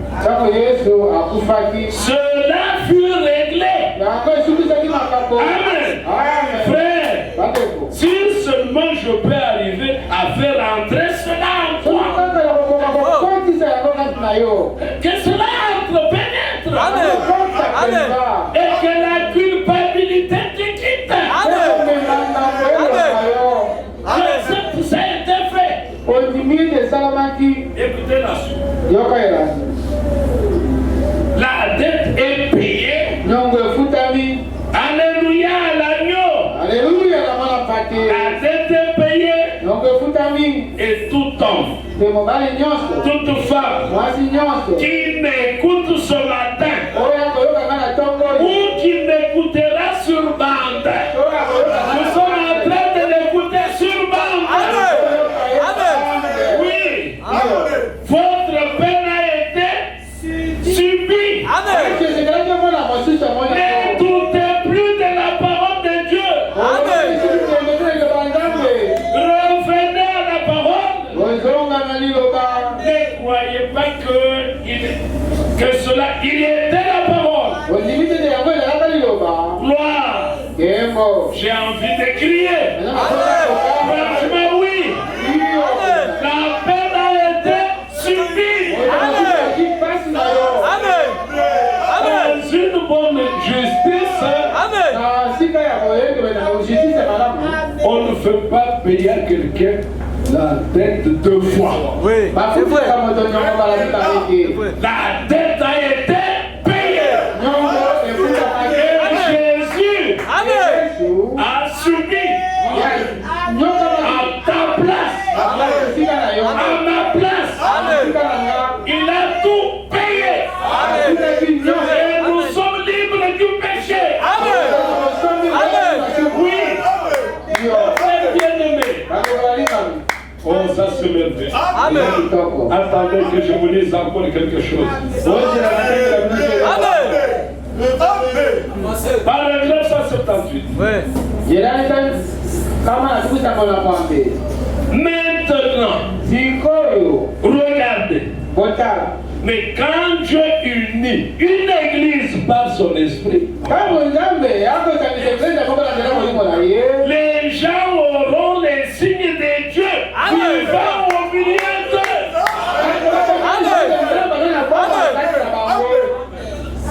Speaker 1: Cela fut réglé. Amen. Frère, si seulement je peux arriver à faire entrer cela en toi, que cela entre, pénètre.
Speaker 3: Amen. Amen.
Speaker 1: Et que la culpabilité te quitte.
Speaker 3: Amen. Amen.
Speaker 1: Ça a été fait. Écoutez la suite. La dette est payée. Alléluia à l'agneau. La dette est payée. Et tout homme, toute femme qui m'écoute ce matin ou qui m'écoutera sur bande, nous sommes en train de l'écouter sur bande. Oui, votre peine a été subie. Ne doutez plus de la parole de Dieu. Revenez à la parole. Ne croyez pas que cela, il était la parole. Gloire. J'ai envie de crier. Franchement, oui. La peine a été subie.
Speaker 3: Amen. Amen.
Speaker 1: Dans une bonne On ne fait pas payer à quelqu'un la dette 2 fois.
Speaker 3: Oui, c'est vrai.
Speaker 1: La dette a été payée. Jésus a subi à ta place, à ma place. Il a tout payé. Et nous sommes libres du péché. Oui. Bien-aimé. Oh, ça se merveille. Attendez que je vous lise encore quelque chose. Par 1978. Maintenant, regardez. Mais quand Dieu unit une église par son esprit, les gens auront les signes de Dieu vivant au milieu d'eux.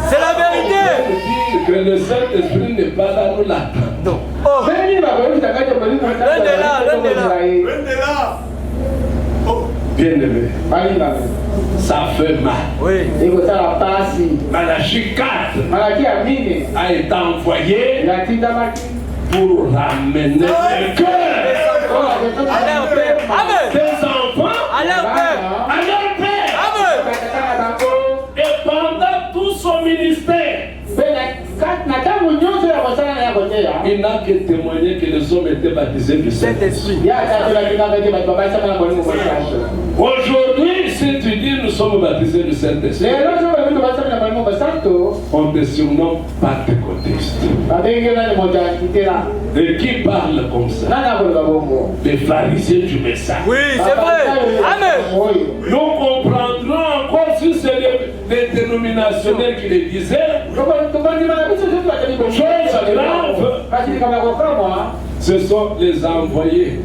Speaker 3: C'est la vérité.
Speaker 1: Que le Saint-Esprit n'est pas là, nous l'attendons. Bien-aimé, ça fait mal.
Speaker 3: Oui.
Speaker 1: Malachie 4 a été envoyé pour ramener le cœur des enfants
Speaker 3: À leur père.
Speaker 1: à leur père. Et pendant tout son ministère, il n'a que témoigné que les hommes étaient baptisés du Saint-Esprit. Aujourd'hui, si tu dis nous sommes baptisés du Saint-Esprit, on te surnomme Pentecôtiste. Et qui parle comme ça? Les pharisiens du message.
Speaker 3: Oui, c'est vrai. Amen.
Speaker 1: Nous comprendrons encore si c'est les dénominationnels qui les disaient. Ce sont les envoyés.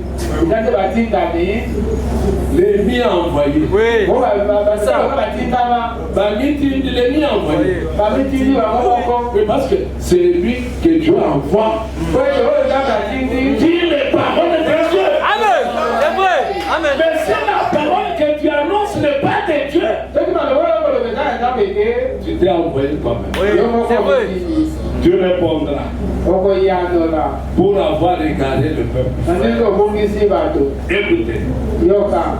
Speaker 1: Les mis envoyés.
Speaker 3: Oui.
Speaker 1: Les mis envoyés. Oui, parce que c'est lui que Dieu envoie. Dis les paroles de Dieu.
Speaker 3: Amen. C'est vrai. Amen.
Speaker 1: Mais si la parole que tu annonces n'est pas de Dieu, tu t'es envoyé toi-même.
Speaker 3: Oui, c'est vrai.
Speaker 1: Dieu répondra pour avoir égaré le peuple. Écoutez, maintenant,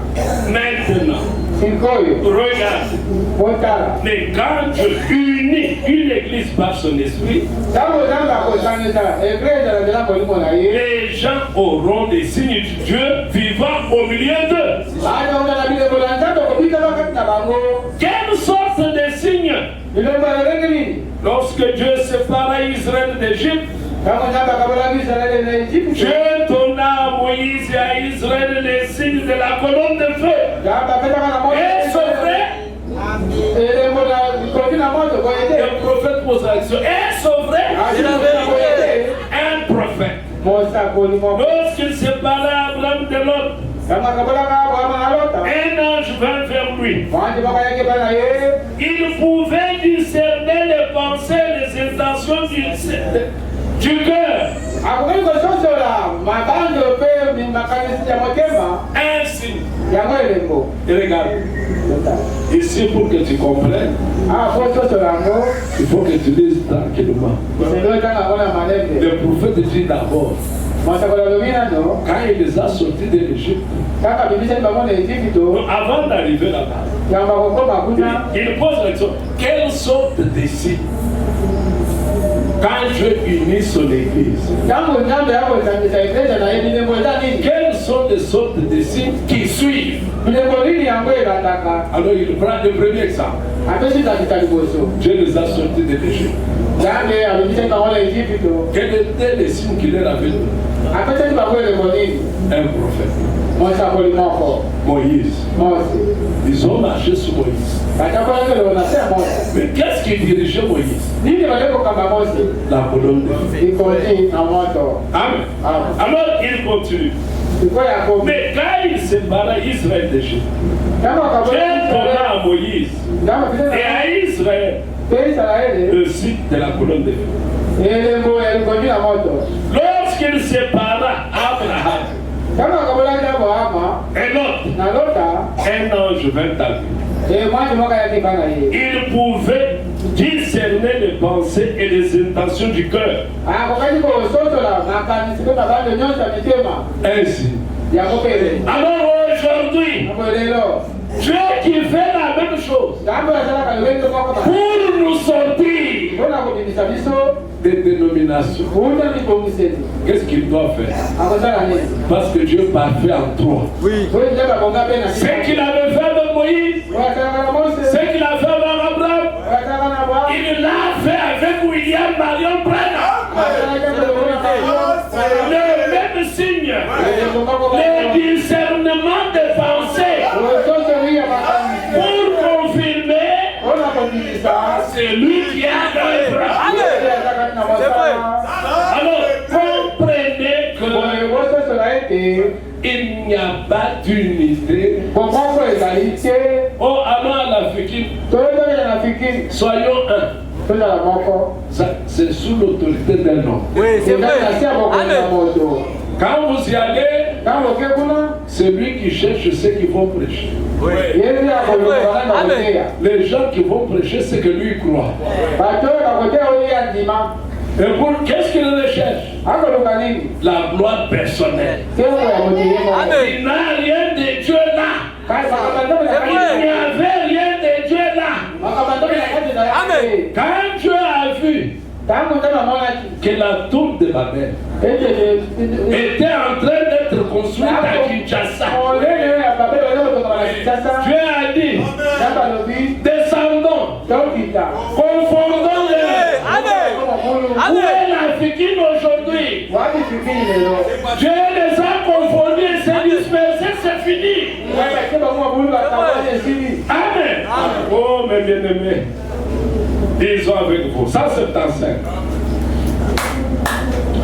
Speaker 1: regarde, mais quand Dieu unit une église par son esprit, les gens auront des signes de Dieu vivant au milieu d'eux. Quelle sorte de signes? Lorsque Dieu sépara Israël d'Égypte, Dieu donna à Moïse et à Israël les signes de la colonne de feu. Et c'est vrai. Le prophète pose l'action. Et c'est vrai.
Speaker 3: C'est la vérité.
Speaker 1: Un prophète. Lorsqu'il séparait Abraham de l'autre, un ange vint vers lui. Il pouvait discerner les pensées, les intentions du cœur. Un signe. Et regarde, ici pour que tu comprennes, il faut que tu lises tranquillement. Le prophète dit d'abord, quand il les a sortis de l'Égypte, avant d'arriver là-bas, il pose la question, quelle sorte de signes? Quand Dieu unit son église, quelles sont les sortes de signes qui suivent? Alors il prend le premier exemple. Dieu les a sortis de l'Égypte. Quels étaient les signes qu'il leur avait donnés? Un prophète. Moïse. Ils ont marché sur Moïse. Mais qu'est-ce qui dirigeait Moïse? La colonne de feu. Amen. Alors il continue. Mais quand il sépara Israël d'Égypte, Dieu donna à Moïse et à Israël le site de la colonne de feu. Lorsqu'il sépara Abraham et l'autre, un ange vint à lui. Il pouvait discerner les pensées et les intentions du cœur. Ainsi. Alors aujourd'hui, Dieu qui fait la même chose pour nous sortir des dénominations. Qu'est-ce qu'il doit faire? Parce que Dieu parfait en toi.
Speaker 3: Oui.
Speaker 1: Ce qu'il avait fait avec Moïse, ce qu'il a fait avec Abraham, il l'a fait avec William Marion Branham. Le même signe, le discernement des pensées pour confirmer, c'est lui qui a l'œuvre. Alors, comprenez qu'il n'y a pas d'unité. Oh, allons à l'Afrique. Soyons un. C'est sous l'autorité d'un homme.
Speaker 3: Oui, c'est vrai. Amen.
Speaker 1: Quand vous y allez, c'est lui qui cherche ceux qui vont prêcher.
Speaker 3: Oui. Amen.
Speaker 1: Les gens qui vont prêcher, c'est que lui croit. Et pour qu'est-ce qu'il recherche? La gloire personnelle.
Speaker 3: Amen.
Speaker 1: Il n'a rien de Dieu là. Il n'y avait rien de Dieu là.
Speaker 3: Amen.
Speaker 1: Quand Dieu a vu que la tour de Babel était en train d'être construite à Kinshasa, Dieu a dit, descendons, confondons les. Où est l'Afrique aujourd'hui? Dieu les a confondus et s'est dispersés, c'est fini. Amen. Oh mes bien-aimés, ils sont avec vous. 175.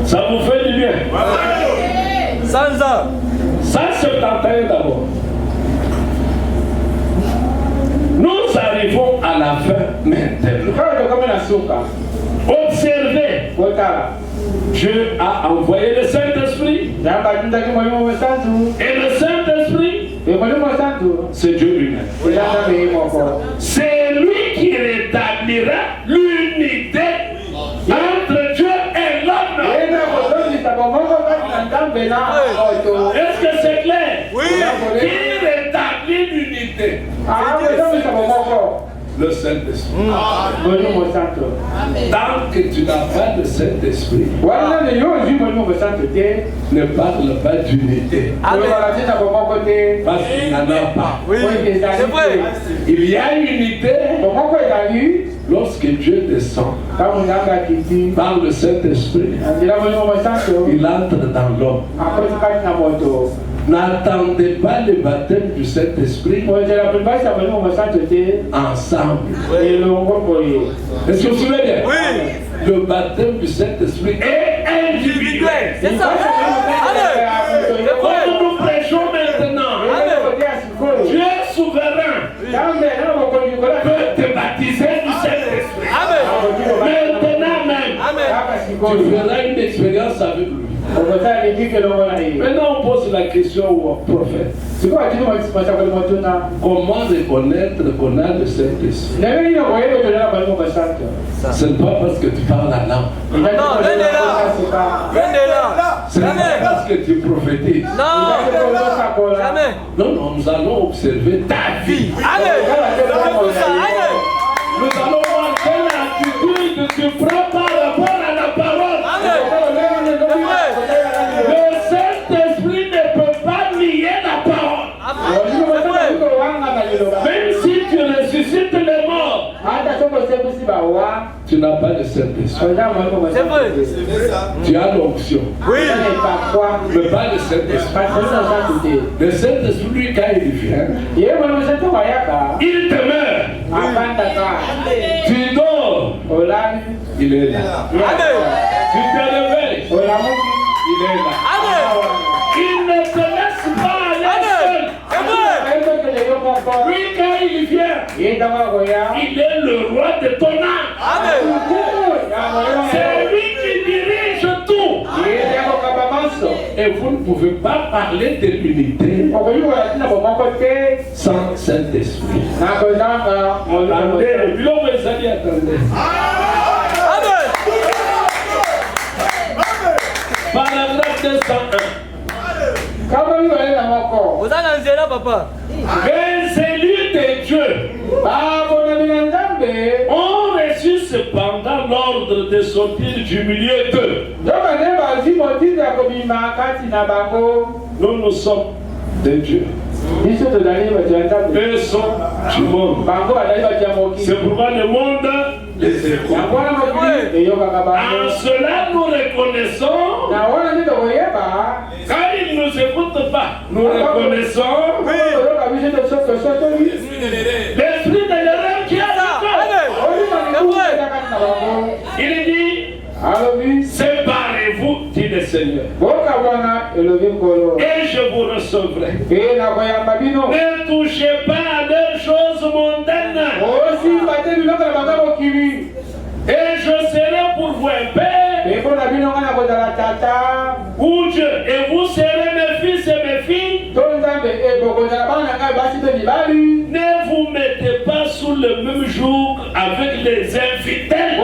Speaker 1: Ça vous fait du bien? 171 d'abord. Nous arrivons à la fin maintenant. Observez. Dieu a envoyé le Saint-Esprit. Et le Saint-Esprit, c'est Dieu lui-même. C'est lui qui rétablira l'unité entre Dieu et l'homme. Est-ce que c'est clair?
Speaker 3: Oui.
Speaker 1: Qui rétablit l'unité? Le Saint-Esprit. Tant que tu n'as pas le Saint-Esprit, ne parle pas d'unité. Parce qu'il n'en a pas.
Speaker 3: Oui, c'est vrai.
Speaker 1: Il y a unité lorsque Dieu descend par le Saint-Esprit. Il entre dans l'homme. N'attendez pas le baptême du Saint-Esprit ensemble. Est-ce que vous vous souvenez bien?
Speaker 3: Oui.
Speaker 1: Le baptême du Saint-Esprit est individuel.
Speaker 3: C'est ça. Amen.
Speaker 1: Comme nous prêchons maintenant, Dieu est souverain. Peut te baptiser du Saint-Esprit.
Speaker 3: Amen.
Speaker 1: Maintenant même, tu feras une expérience avec lui. Maintenant, on pose la question au prophète. Comment reconnaître qu'on a le Saint-Esprit? Ce n'est pas parce que tu parles la langue.
Speaker 3: Non, venez là. Venez là.
Speaker 1: Ce n'est pas parce que tu prophétises.
Speaker 3: Non. Jamais.
Speaker 1: Non, non, nous allons observer ta vie.
Speaker 3: Amen. Amen.
Speaker 1: Nous allons voir quelle attitude tu prends par rapport à la parole.
Speaker 3: Amen.
Speaker 1: Le Saint-Esprit ne peut pas nier la parole. Même si tu ressuscites les morts, tu n'as pas de Saint-Esprit.
Speaker 3: C'est vrai.
Speaker 1: Tu as l'onction,
Speaker 3: Oui.
Speaker 1: mais pas le Saint-Esprit. Le Saint-Esprit, lui, quand il vient, il demeure. Tu dors, il est là.
Speaker 3: Amen.
Speaker 1: Tu te réveilles, il est là.
Speaker 3: Amen.
Speaker 1: Il ne te laisse pas aller seul.
Speaker 3: C'est vrai.
Speaker 1: Lui, quand il vient, il est le roi de ton âme.
Speaker 3: Amen.
Speaker 1: C'est lui Et vous ne pouvez pas parler de l'unité sans Saint-Esprit. Attendez, attendez. Paragraphe 201.
Speaker 3: Vous allez là, papa.
Speaker 1: Les élus de Dieu ont reçu cependant l'ordre de sortir du milieu d'eux. Nous sommes de Dieu. Eux sont du monde. C'est pourquoi le monde les écoute. En cela, nous reconnaissons. Quand ils ne nous écoutent pas, nous reconnaissons l'esprit de l'erreur qui est en nous. Il dit, séparez-vous, dit le Seigneur, et je vous recevrai. Ne touchez pas à des choses mondaines. Et je serai pour vous un père, ou Dieu, et vous serez mes fils et mes filles. Ne vous mettez pas sous le même joug avec les infidèles.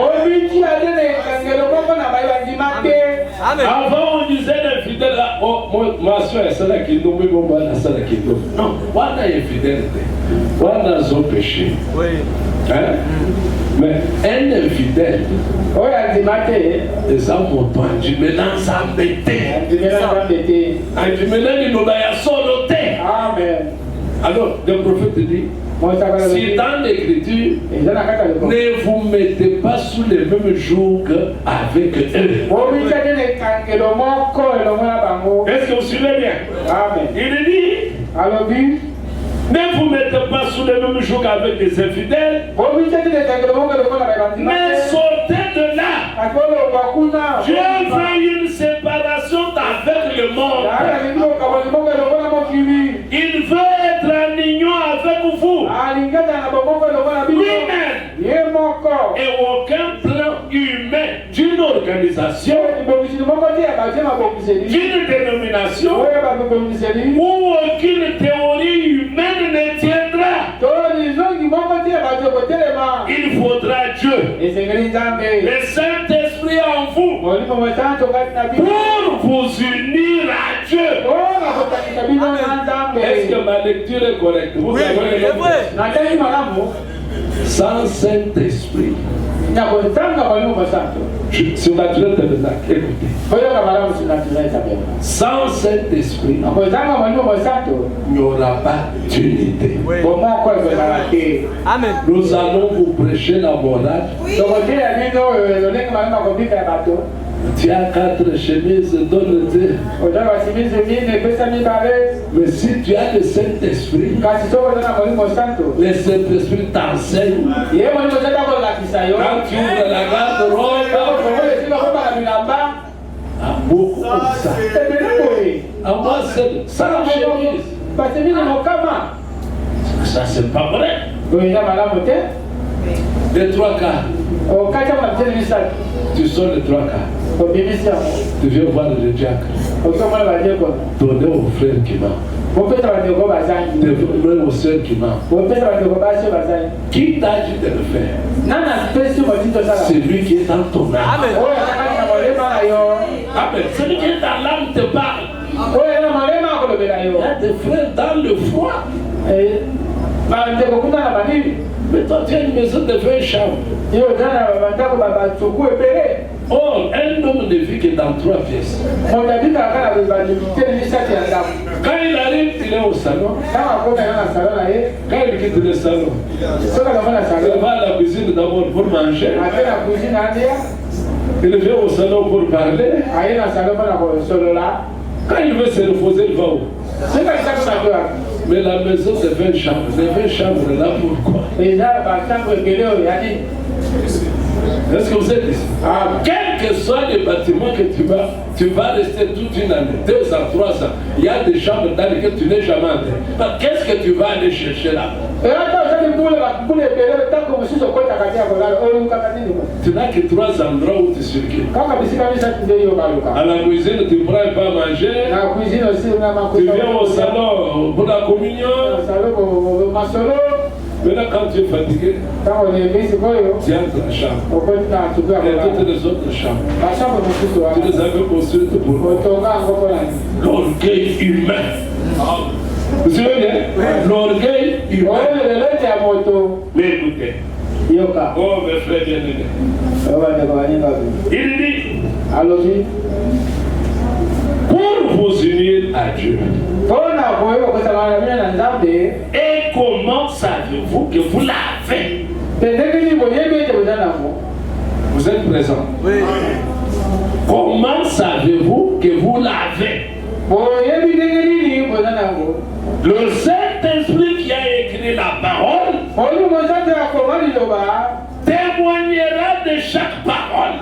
Speaker 1: Avant on disait l'infidèle, oh, ma soeur est celle qui nous met mon bas, celle qui nous. Non, on a infidélité, on a son péché.
Speaker 3: Oui.
Speaker 1: Hein? Mais un infidèle, les hommes ont du mélange s'embêter. Du mélange, il nous a soloté. Alors, le prophète dit, si dans l'écriture, ne vous mettez pas sous le même joug avec eux. Est-ce que vous suivez bien? Il dit, ne vous mettez pas sous le même joug avec les infidèles, mais sortez de là. Dieu veut une séparation avec le monde. Il veut être en union avec vous. Lui-même. Et aucun plan humain d'une organisation, d'une dénomination ou aucune théorie humaine ne tiendra. Il faudra Dieu, le Saint-Esprit en vous, pour vous unir à Dieu. Est-ce que ma lecture est correcte? Vous
Speaker 3: Oui, c'est vrai.
Speaker 1: Sans Saint-Esprit, surnaturel tabernacle, écoutez. Sans Saint-Esprit, il n'y aura pas d'unité.
Speaker 3: Oui. Amen.
Speaker 1: Nous allons vous prêcher la morale. Tu as 4 chemises, donne-le. Mais si tu as le Saint-Esprit, le Saint-Esprit t'enseigne. Quand tu ouvres la garde-robe, beaucoup comme ça. À moi, c'est sans chemise. Ça, c'est pas vrai. Les 3 quarts. Tu sors les 3 quarts. Tu viens voir le diacre. Donner aux frères qui meurent. Donner aux sœurs qui meurent. Qui t'a dit de le faire? C'est lui qui est dans ton âme.
Speaker 3: Amen.
Speaker 1: Amen. Celui qui est dans l'âme te parle. Il y a des frères dans le foie. Mais toi, tu as une maison de 20 chambres. Oh, un homme ne vit que dans 3 pièces. Quand il arrive, il est au salon. Quand il quitte le salon, il va à la cuisine d'abord pour manger. Il vient au salon pour parler. Quand il veut se reposer, il va où? Mais la maison de 20 chambres, les 20 chambres là, pourquoi? Est-ce que vous êtes ici? Quel que soit le bâtiment que tu vas rester toute une année, 2 ans, 3 ans. Il y a des chambres dans lesquelles tu n'es jamais entré. Qu'est-ce que tu vas aller chercher là? Tu n'as que 3 endroits où tu circules. À la cuisine, tu ne pourras pas manger. Tu viens au salon pour la communion. Maintenant, quand tu es fatigué, tu entres dans la chambre. Et toutes les autres chambres, tu les avais construites pour l'orgueil humain. Vous savez bien? L'orgueil humain. Mais écoutez. Oh, mes frères bien-aimés. Il dit, pour vous unir à Dieu. Et comment savez-vous que vous l'avez? Vous êtes présent.
Speaker 3: Oui.
Speaker 1: Comment savez-vous que vous l'avez? Le Saint-Esprit qui a écrit la parole témoignera de chaque parole.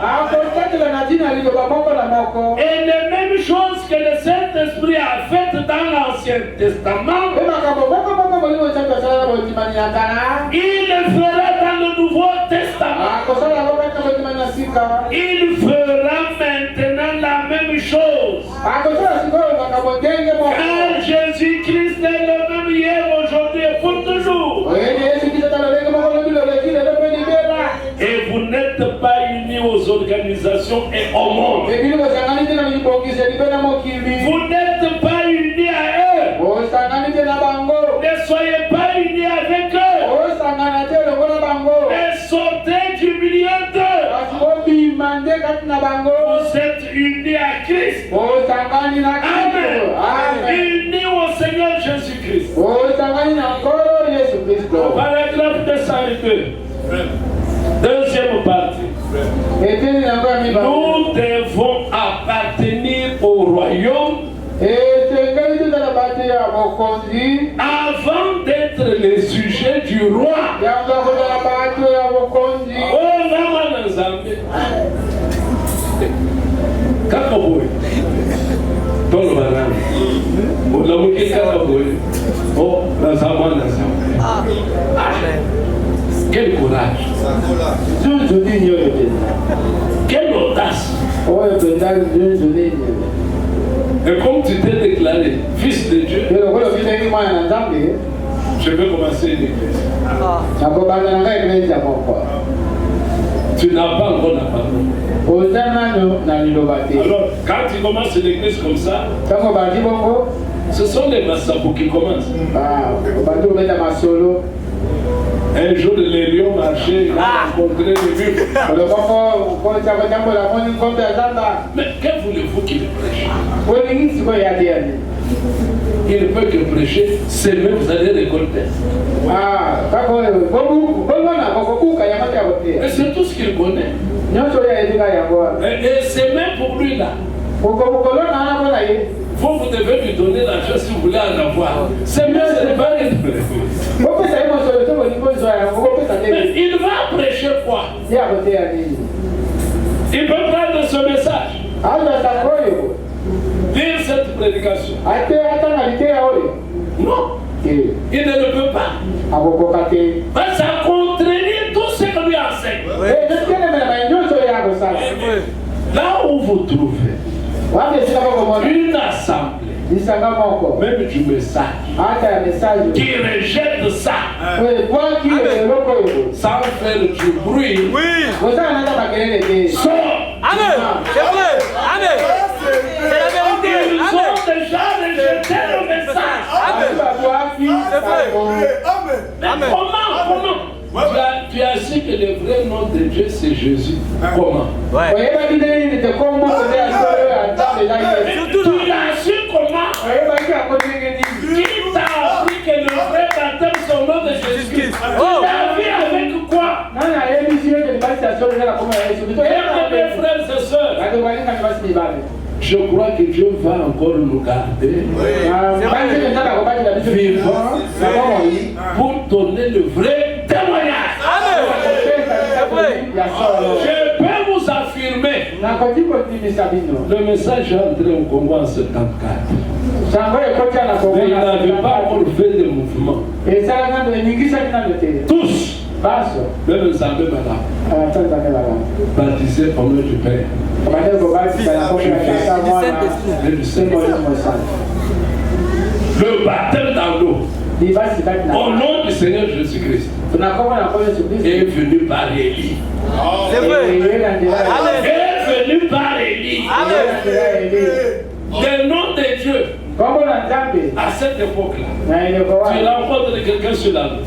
Speaker 1: Et les mêmes choses que le Saint-Esprit a faites dans l'Ancien Testament, il le fera dans le Nouveau Testament. Il fera maintenant la même chose. Car Jésus-Christ est le même hier, aujourd'hui et pour toujours. Et vous n'êtes pas unis aux organisations et au monde. Vous n'êtes pas unis à eux. Ne soyez pas unis avec eux. Ne sortez du milieu d'eux. Vous êtes unis à Christ. Amen. Unis au Seigneur Jésus-Christ. Paragraphe 202. Deuxième partie. Nous devons appartenir au royaume avant d'être les sujets du roi. Quel courage! Quelle audace! Et comme tu t'es déclaré fils de Dieu, je vais commencer une église. Tu n'as pas encore la parole. Alors, quand tu commences l'église comme ça, ce sont les massabous qui commencent. Un jour, les lions marchaient, ils ont rencontré les murs. Mais que voulez-vous qu'il prêche? Il ne peut que prêcher, c'est même vous allez récolter. Et c'est tout ce qu'il connaît. Et c'est même pour lui là. Vous devez lui donner l'argent si vous voulez en avoir. C'est mieux, c'est pas mais il va prêcher quoi? Il peut prendre ce message. Dire cette prédication. Non. Il ne le peut pas. Parce que ça contredit tout ce que lui enseigne. Là où vous trouvez une assemblée, même du message, qui rejette ça, sans faire du bruit, sort.
Speaker 3: Amen. C'est vrai. Amen. C'est la vérité.
Speaker 1: Ils ont déjà rejeté le message.
Speaker 3: Amen. C'est vrai.
Speaker 1: Mais comment? Tu as su que le vrai nom de Dieu c'est Jésus. Comment?
Speaker 3: Ouais.
Speaker 1: Tu as su comment? Qui t'a appris que le vrai baptême c'est au nom de Jésus-Christ? Tu l'as vu avec quoi? Mes frères et sœurs, je crois que Dieu va encore nous garder vivants pour donner le vrai témoignage.
Speaker 3: Amen.
Speaker 1: Je peux vous affirmer Le message est entré au Congo en 74. Mais il n'avait pas encore fait de mouvement. Tous, même les amis madame, baptisés au nom du Père. Le baptême dans l'eau, au nom du Seigneur Jésus-Christ, est venu par Élie.
Speaker 3: C'est vrai.
Speaker 1: Est venu par Élie. Le nom de Dieu. À cette époque-là, tu rencontres quelqu'un sur la route.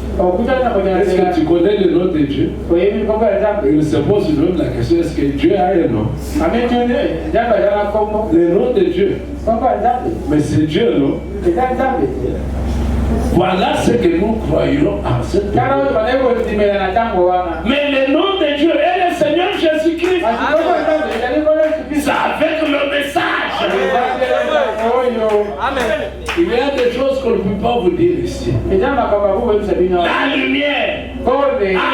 Speaker 1: Est-ce que tu connais le nom de Dieu? Il se pose même la question, est-ce que Dieu a un nom? Le nom de Dieu. Mais c'est Dieu, non? Voilà ce que nous croyons en cette époque. Mais le nom de Dieu est le Seigneur Jésus-Christ. C'est avec le message.
Speaker 3: Amen.
Speaker 1: Il y a des choses qu'on ne peut pas vous dire ici. La lumière, à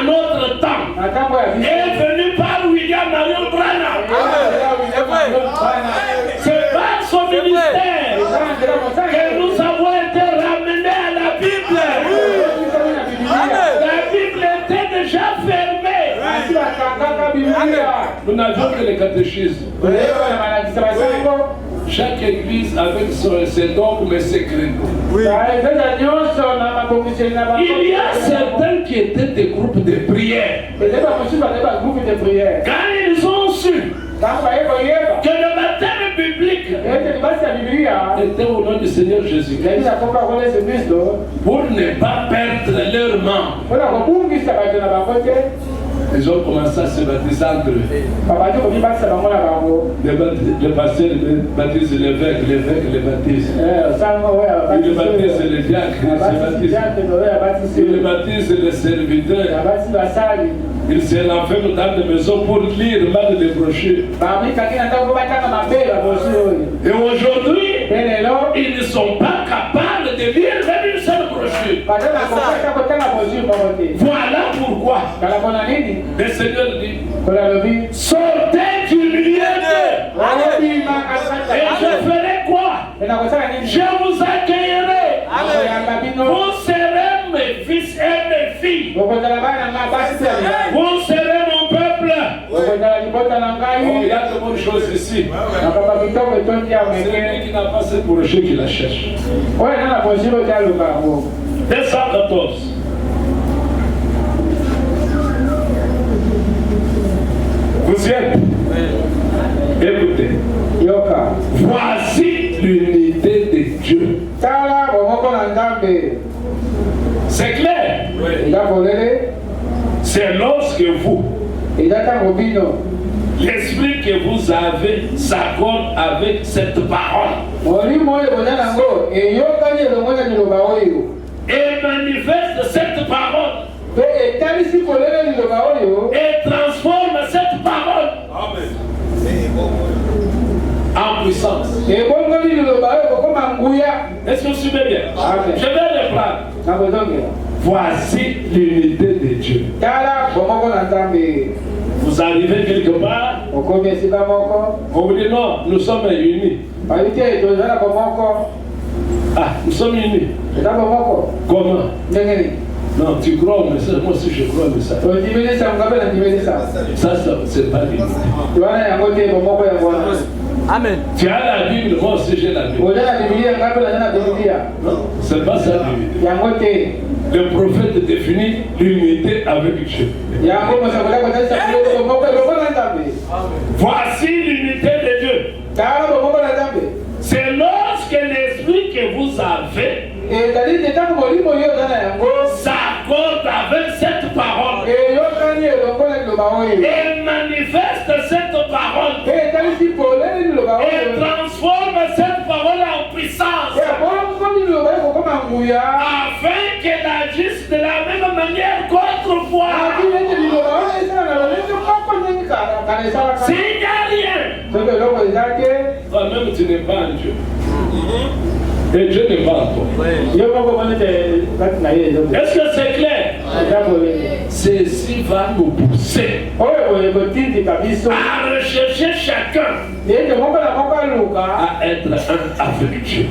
Speaker 1: notre temps, est venue par William Marion Branham. C'est par son ministère que nous avons été ramenés à la Bible. La Bible était déjà fermée. Nous n'avions que les catéchismes. Chaque église avec ses dogmes et ses credos. Il y a certains qui étaient des groupes de prière. Quand ils ont su que le baptême biblique était au nom du Seigneur Jésus-Christ, pour ne pas perdre leur membres, ils ont commencé à se baptiser entre eux. Le pasteur baptise l'évêque, l'évêque le baptise. Il baptise le diacre, il baptise le serviteur. Il se renferme dans des maisons pour lire mal les brochures. Et aujourd'hui, ils ne sont pas capables de lire même une seule brochure. Voilà pourquoi le Seigneur dit, sortez du milieu d'eux. Et je ferai quoi? Je vous accueillerai. Vous serez mes fils et mes filles. Vous serez mon peuple. Il y a de bonnes choses ici. C'est lui qui n'a pas cette brochure qui la cherche. 214. Vous y êtes? Écoutez. Voici l'unité de Dieu. C'est clair? C'est lorsque vous, l'esprit que vous avez s'accorde avec cette parole et manifeste cette parole et transforme cette parole en puissance. Est-ce que vous suivez bien? Je vais reprendre. Voici l'unité de Dieu. Vous arrivez quelque part, on vous dit non, nous sommes unis. Ah, nous sommes unis. Comment? Non, tu crois au message, moi aussi je crois au message. Ça c'est pas l'unité.
Speaker 3: Amen.
Speaker 1: Tu as la Bible, moi aussi j'ai la Bible. Non, c'est pas ça l'unité. Le prophète définit l'unité avec Dieu. Voici l'unité de Dieu. C'est lorsque l'esprit que vous avez s'accorde avec cette parole et manifeste cette parole et transforme cette parole en puissance afin qu'elle agisse de la même manière qu'autrefois. S'il n'y a rien, toi-même tu n'es pas un Dieu. Et Dieu n'est pas en toi. Est-ce que c'est clair? Ceci va nous pousser à rechercher chacun à être un avec Dieu.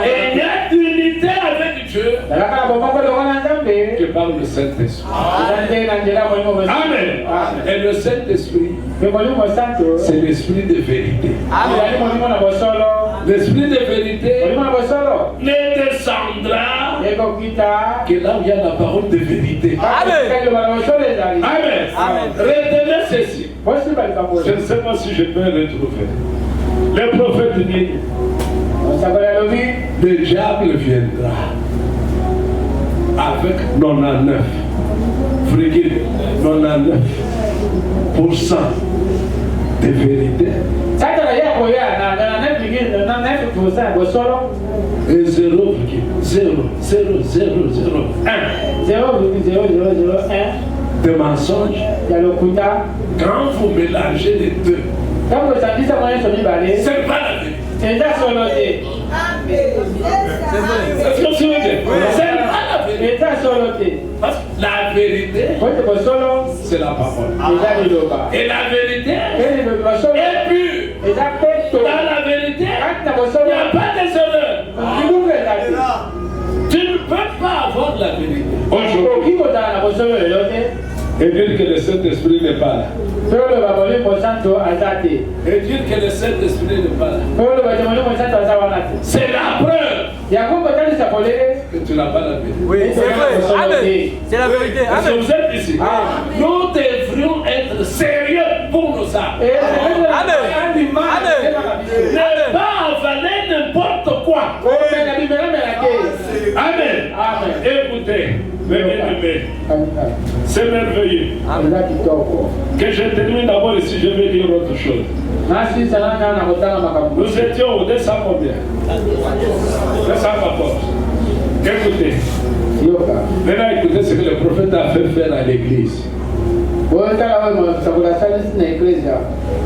Speaker 1: Et il y a unité avec Dieu que par le Saint-Esprit. Amen. Et le Saint-Esprit, c'est l'esprit de vérité. L'esprit de vérité ne descendra que là où il y a la parole de vérité. Amen. Retenez ceci. Je ne sais pas si je peux retrouver. Le prophète dit, le diable viendra avec 99,99% de vérité et 0,0001 de mensonges. Quand vous mélangez les deux, c'est pas la vérité. Est-ce que vous savez? C'est pas la vérité. Parce que la vérité, c'est la parole. Et la vérité est pure. Dans la vérité, il n'y a pas de erreur. Tu ne peux pas avoir la vérité aujourd'hui et dire que le Saint-Esprit n'est pas là. Et dire que le Saint-Esprit n'est pas là. C'est la preuve que tu n'as pas la vérité.
Speaker 3: Oui, c'est vrai. Amen. C'est la vérité.
Speaker 1: Parce que vous êtes ici. Nous devrions être sérieux pour nos âmes.
Speaker 3: Amen.
Speaker 1: Ne pas avaler n'importe quoi. Amen. Écoutez, c'est merveilleux. Que je termine d'abord ici, je vais dire autre chose. Nous étions au 200 combien? 214. Écoutez. Maintenant, écoutez ce que le prophète a fait faire à l'église.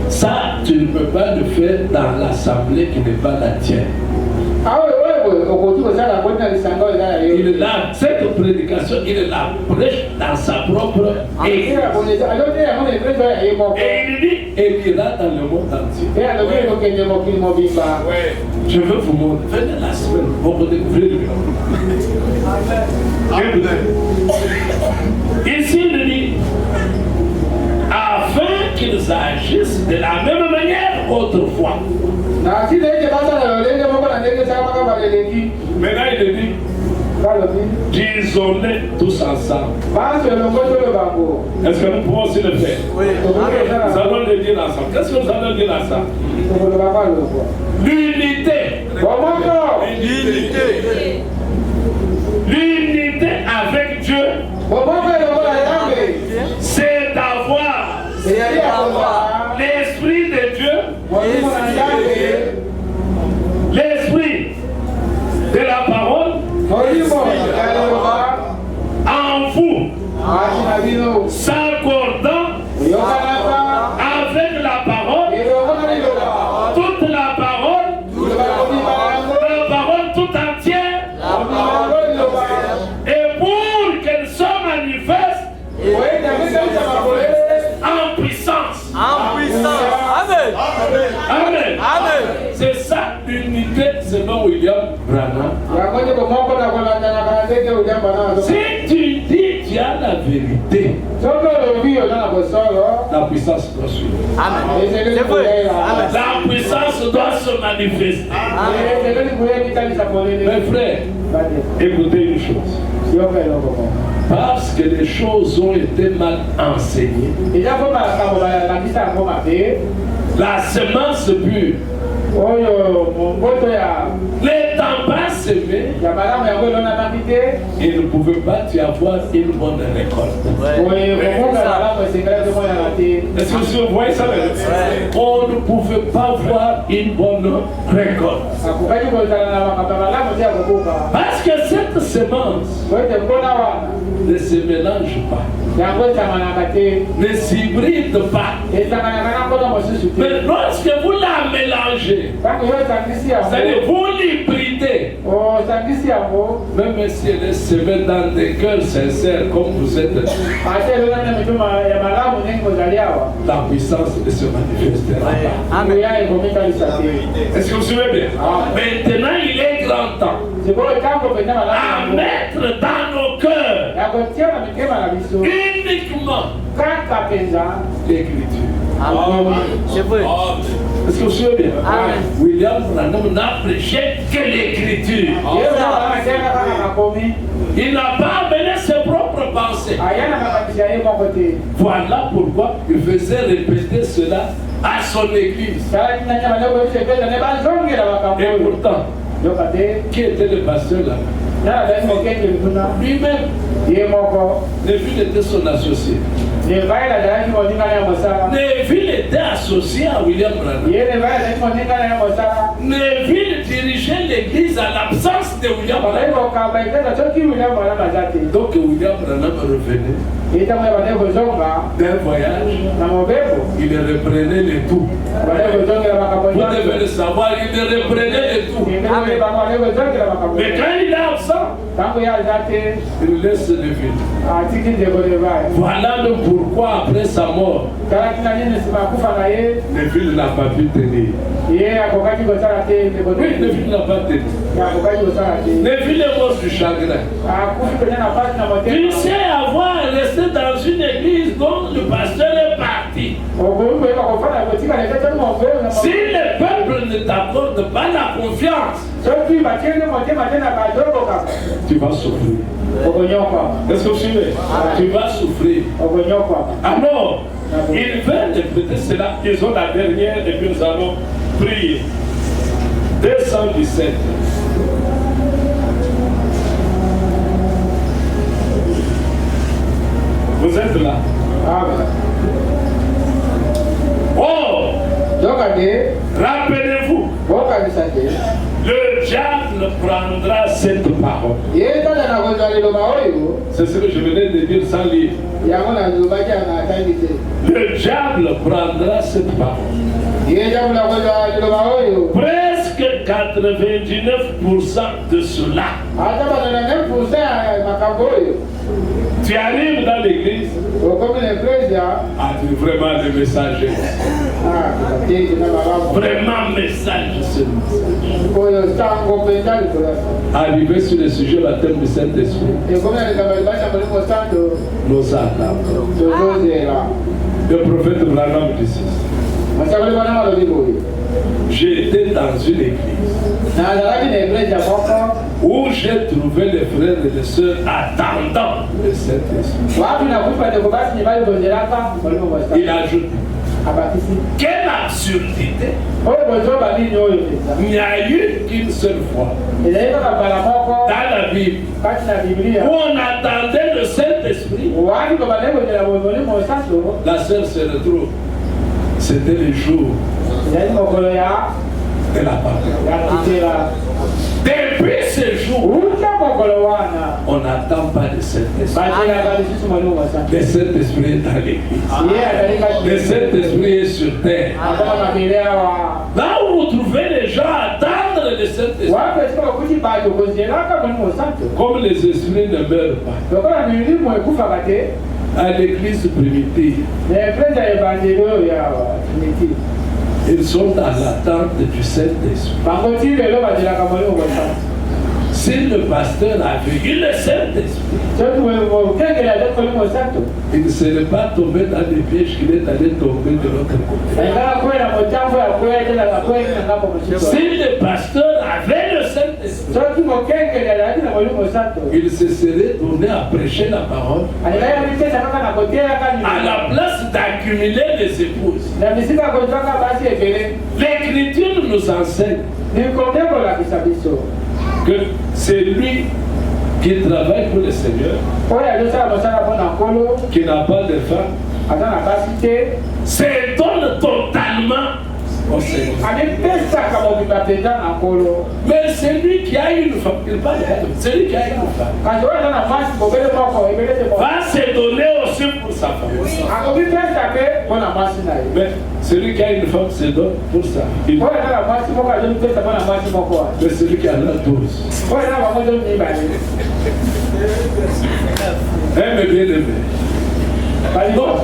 Speaker 1: Ça, tu ne peux pas le faire dans l'assemblée qui n'est pas la tienne. Il est là, cette prédication, il est là, prêche dans sa propre église. Et il dit, il ira dans le monde entier. Je veux vous montrer, venez la semaine pour vous découvrir le monde. Ici, il dit, afin qu'ils agissent de la même manière autrefois. Maintenant, il dit, disons-les tous ensemble. Est-ce que nous pouvons aussi le faire?
Speaker 3: Oui.
Speaker 1: Nous allons le dire ensemble. Qu'est-ce que nous allons dire ensemble? L'unité. L'unité avec Dieu, c'est d'avoir l'Esprit de Dieu, l'Esprit de la parole en vous, s'accordant avec la parole, toute la parole tout entière, et pour qu'elle soit manifeste en puissance. Amen. Amen. C'est ça l'unité selon William Branham. Si tu dis tu as la vérité, la puissance doit suivre.
Speaker 3: Amen. C'est vrai.
Speaker 1: La puissance doit se manifester. Mes frères, écoutez une chose. Parce que les choses ont été mal enseignées. La semence pure. Les tampons semés, ils ne pouvaient pas y avoir une bonne récolte. Est-ce que vous voyez ça? On ne pouvait pas avoir une bonne récolte. Parce que cette semence ne se mélange pas, ne s'hybride pas. Mais lorsque vous la mélangez changer. C'est-à-dire vous l'hybridez. Même si elle est semée dans des cœurs sincères comme vous êtes, la puissance ne se manifestera pas.
Speaker 3: Amen.
Speaker 1: Est-ce que vous suivez bien? Maintenant, il est grand temps à mettre dans nos cœurs uniquement l'écriture.
Speaker 3: Amen. C'est vrai.
Speaker 1: Est-ce que vous suivez bien?
Speaker 3: Amen.
Speaker 1: William Branham n'a prêché que l'écriture. Il n'a pas amené ses propres pensées. Voilà pourquoi il faisait répéter cela à son église. Et pourtant, qui était le pasteur là? Lui-même, Neville était son associé. Neville était associé à William Branham. Neville dirigeait l'église à l'absence de William Branham. Donc William Branham revenait d'un voyage. Il reprenait le tout. Vous devez le savoir, il reprenait le tout. Mais quand il est absent, il laisse le vide. Voilà le pourquoi après sa mort, Neville n'a pas pu tenir. Oui, Neville n'a pas tenu. Neville est mort du chagrin. Tu sais avoir resté dans une église dont le pasteur est parti. Si le peuple ne t'accorde pas la confiance, tu vas souffrir. Est-ce que vous suivez? Tu vas souffrir. Alors, il va répéter cela. Ils ont la dernière et puis nous allons prier. 217. Vous êtes là. Oh! Rappelez-vous, le diable prendra cette parole. C'est ce que je venais de dire sans lire. Le diable prendra cette parole. Presque 99% de cela. Tu arrives dans l'église. Ah, tu es vraiment le messager. Vraiment message. Arrivé sur le sujet baptême du Saint-Esprit. Nos âmes. Le prophète Branham dit j'étais dans une église où j'ai trouvé les frères et les sœurs attendant le Saint-Esprit. Il ajoute quelle absurdité! Il n'y a eu qu'une seule fois dans la Bible où on attendait le Saint-Esprit. La sœur se retrouve. C'était le jour de la parole. Depuis ce jour, on n'attend pas le Saint-Esprit. Le Saint-Esprit est dans l'église. Le Saint-Esprit est sur terre. Là où vous trouvez les gens attendre le Saint-Esprit. Comme les esprits ne meurent pas. À l'église primitive, ils sont dans l'attente du Saint-Esprit. Si le pasteur avait eu le Saint-Esprit, il ne serait pas tombé dans les pièges qu'il est allé tomber de l'autre côté. Si le pasteur avait le Saint-Esprit, il se serait tourné à prêcher la parole à la place d'accumuler les épouses. L'Écriture nous enseigne que c'est lui qui travaille pour le Seigneur, qui n'a pas de femme, se donne totalement au Seigneur. Mais c'est lui qui a une femme. Il parle de c'est lui qui a une femme. Va se donner aussi pour sa femme. Mais celui qui a une femme se donne pour ça. Mais celui qui a la dose. Mais bien aimé. Non,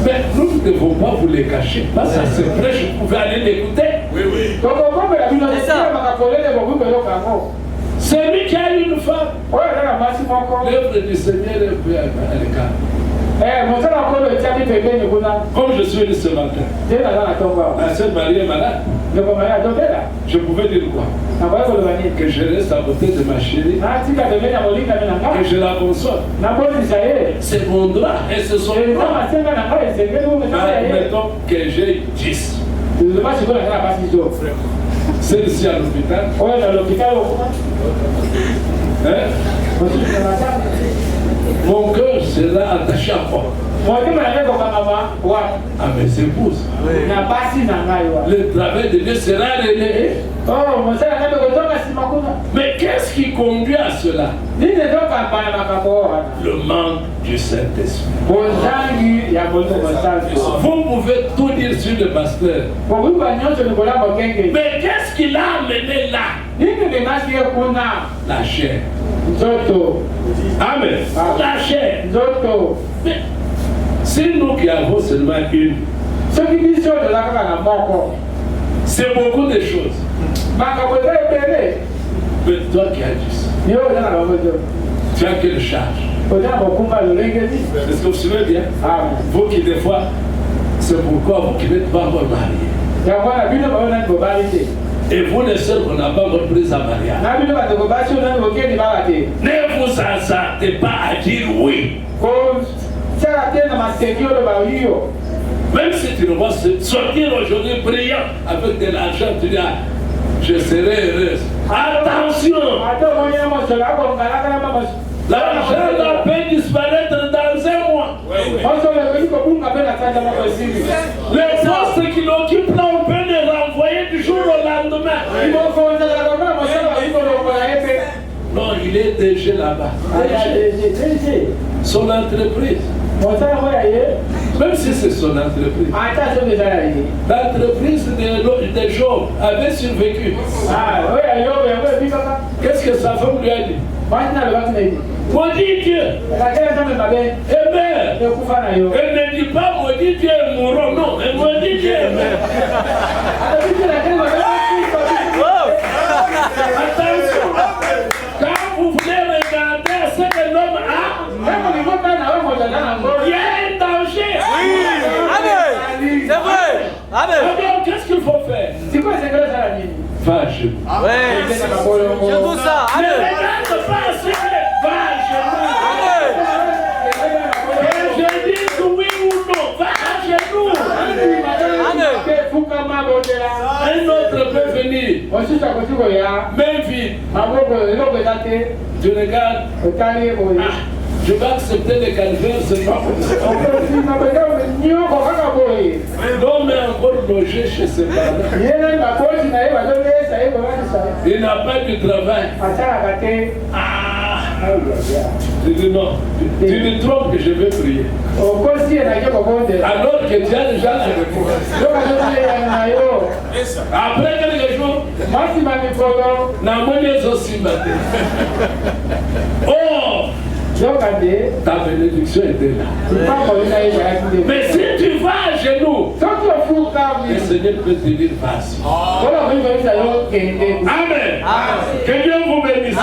Speaker 1: mais nous ne devons pas vous les cacher. Parce que c'est vrai, je pouvais aller l'écouter. Oui, oui. C'est lui qui a une femme. L'œuvre du Seigneur est à l'écart. Comme je suis venu ce matin, la sœur Marie est malade. Je pouvais dire quoi? Que je reste à côté de ma chérie, que je la console. C'est mon droit et c'est son droit. Mettons que j'ai 10. Celle-ci à l'hôpital. Hein? Mon cœur sera attaché à quoi? À mes épouses. Le travail de Dieu sera relayé. Mais qu'est-ce qui conduit à cela? Le manque du Saint-Esprit. Vous pouvez tout dire sur le pasteur. Mais qu'est-ce qui l'a amené là? La chair. Amen. La chair. Mais c'est nous qui avons seulement une. C'est beaucoup de choses. Mais toi qui as dit ça, tu as quelle charge? Est-ce que vous savez bien? Vous qui des fois, c'est pourquoi vous qui n'êtes pas encore mariés. Et vous les seuls qu'on n'a pas encore pris à mariage. Ne vous hasardez pas à dire oui. Même si tu ne vas sortir aujourd'hui brillant avec de l'argent, tu dis je serai heureuse. Attention! L'argent peut disparaître dans un mois. Les postes qu'il occupe là, on peut les renvoyer du jour au lendemain. Non, il est déjà là-bas. Son entreprise. Même si c'est son entreprise. L'entreprise des Job avait survécu. Qu'est-ce que sa femme lui a dit? Maudit Dieu. Elle ne dit pas maudit Dieu est mourant, non. Elle maudit Dieu est mort. Attention. Quand vous voulez regarder ce que l'homme a, il y a un danger.
Speaker 3: Oui. Amen. C'est vrai. Amen.
Speaker 1: Alors, qu'est-ce qu'il faut faire? Va chez vous.
Speaker 3: Oui. Je tout ça.
Speaker 1: Ne
Speaker 3: Amen.
Speaker 1: regarde pas ce que va chez vous.
Speaker 3: Amen.
Speaker 1: Et je dis oui ou non, va chez nous. Un autre peut venir, main vide. Tu regardes, je vais accepter le calvaire, c'est pas possible. Non, mais encore logé chez ses parents. Il n'a pas de travail. Tu dis non, tu me trompes que je vais prier. Alors que tu as déjà la réponse. Après quelques jours, la monnaie aussi matin. Oh! Ta bénédiction était là. Mais si tu vas à genoux, le Seigneur peut te dire vas-y. Amen. Que Dieu vous bénisse.